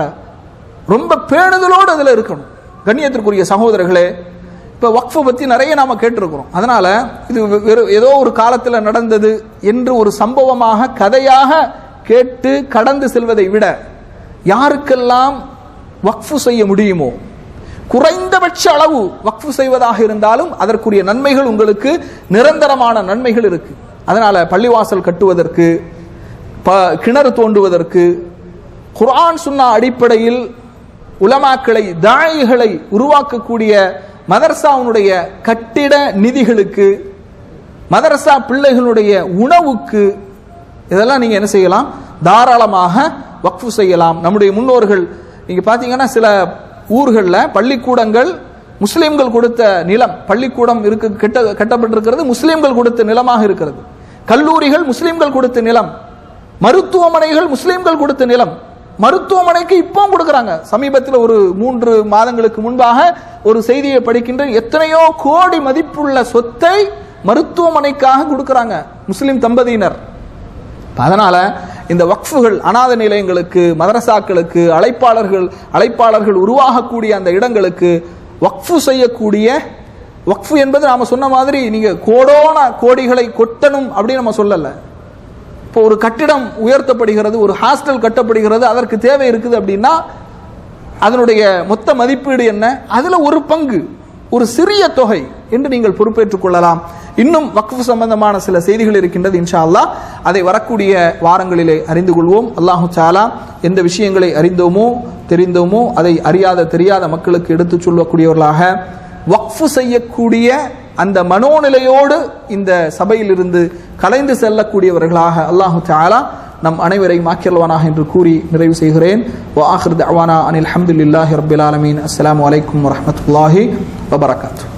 ரொம்ப பேணுதலோடு அதில் இருக்கணும். கண்ணியத்திற்குரிய சகோதரர்களே, இப்போ வக்ஃபை பற்றி நிறைய நாம் கேட்டிருக்கிறோம். அதனால் இது ஏதோ ஒரு காலத்தில் நடந்தது என்று ஒரு சம்பவமாக கதையாக கேட்டு கடந்து செல்வதை விட யாருக்கெல்லாம் வக்ஃபு செய்ய முடியுமோ, குறைந்தபட்ச அளவு வக்ஃபு செய்வதாக இருந்தாலும் அதற்குரிய நன்மைகள் உங்களுக்கு நிரந்தரமான நன்மைகள் இருக்கு. அதனால பள்ளிவாசல் கட்டுவதற்கு, கிணறு தோண்டுவதற்கு, குர்ஆன் சுன்னா அடிப்படையில் உலமாக்களை தாயிகளை உருவாக்கக்கூடிய மதரசாவுடைய கட்டிட நிதிகளுக்கு, மதரசா பிள்ளைகளுடைய உணவுக்கு, இதெல்லாம் நீங்க என்ன செய்யலாம், தாராளமாக வக்ஃபு செய்யலாம். நம்முடைய முன்னோர்கள் நீங்க பாத்தீங்கன்னா சில ஊர்களில் பள்ளிக்கூடங்கள் முஸ்லிம்கள் கொடுத்த நிலம், பள்ளிக்கூடம் இருக்கு கட்டப்பட்டிருக்கிறது முஸ்லிம்கள் கொடுத்த நிலமாக இருக்கிறது. கல்லூரிகள் முஸ்லிம்கள் கொடுத்த நிலம், மருத்துவமனைகள் முஸ்லிம்கள் கொடுத்த நிலம். மருத்துவமனைக்கு இப்போ கொடுக்கறாங்க. சமீபத்தில் ஒரு 3 மாதங்களுக்கு முன்பாக ஒரு செய்தியை படிக்கின்ற, எத்தனையோ கோடி மதிப்புள்ள சொத்தை மருத்துவமனைக்காக கொடுக்கறாங்க முஸ்லிம் தம்பதியினர். அதனால இந்த வக்ஃபுகள் அநாத நிலையங்களுக்கு, மதரசாக்களுக்கு, அழைப்பாளர்கள் உருவாகக்கூடிய அந்த இடங்களுக்கு வக்ஃபு செய்யக்கூடிய, வக்ஃபு என்பது நாம சொன்ன மாதிரி நீங்க கோடான கோடிகளை கொட்டணும் அப்படின்னு நம்ம சொல்லல. இப்போ ஒரு கட்டிடம் உயர்த்தப்படுகிறது, ஒரு ஹாஸ்டல் கட்டப்படுகிறது, அதற்கு தேவை இருக்குது அப்படின்னா அதனுடைய மொத்த மதிப்பீடு என்ன, அதுல ஒரு பங்கு, ஒரு சிறிய தொகை என்று நீங்கள் பொறுப்பேற்றுக் கொள்ளலாம். இன்னும் வக்ஃபு சம்பந்தமான சில செய்திகள் இருக்கின்றது. இன்ஷா அல்லாஹ் அதை வரக்கூடிய வாரங்களிலே அறிந்து கொள்வோம். அல்லாஹு தஆலா எந்த விஷயங்களை அறிந்தோமோ தெரிந்தோமோ அதை தெரியாத மக்களுக்கு எடுத்துச் சொல்லக்கூடியவர்களாக, வக்ஃபு செய்யக்கூடிய அந்த மனோநிலையோடு இந்த சபையிலிருந்து கலைந்து செல்லக்கூடியவர்களாக அல்லாஹு தஆலா நம் அனைவரையும் ஆக்கியல்வானாக என்று கூறி நிறைவு செய்கிறேன். வ ஆகிர் தஅவானா அனில் ஹம்துலில்லாஹி ரப்பில் ஆலமீன். அஸ்ஸலாமு அலைக்கும் வரஹ்மத்துல்லாஹி வபரகாத்துஹு.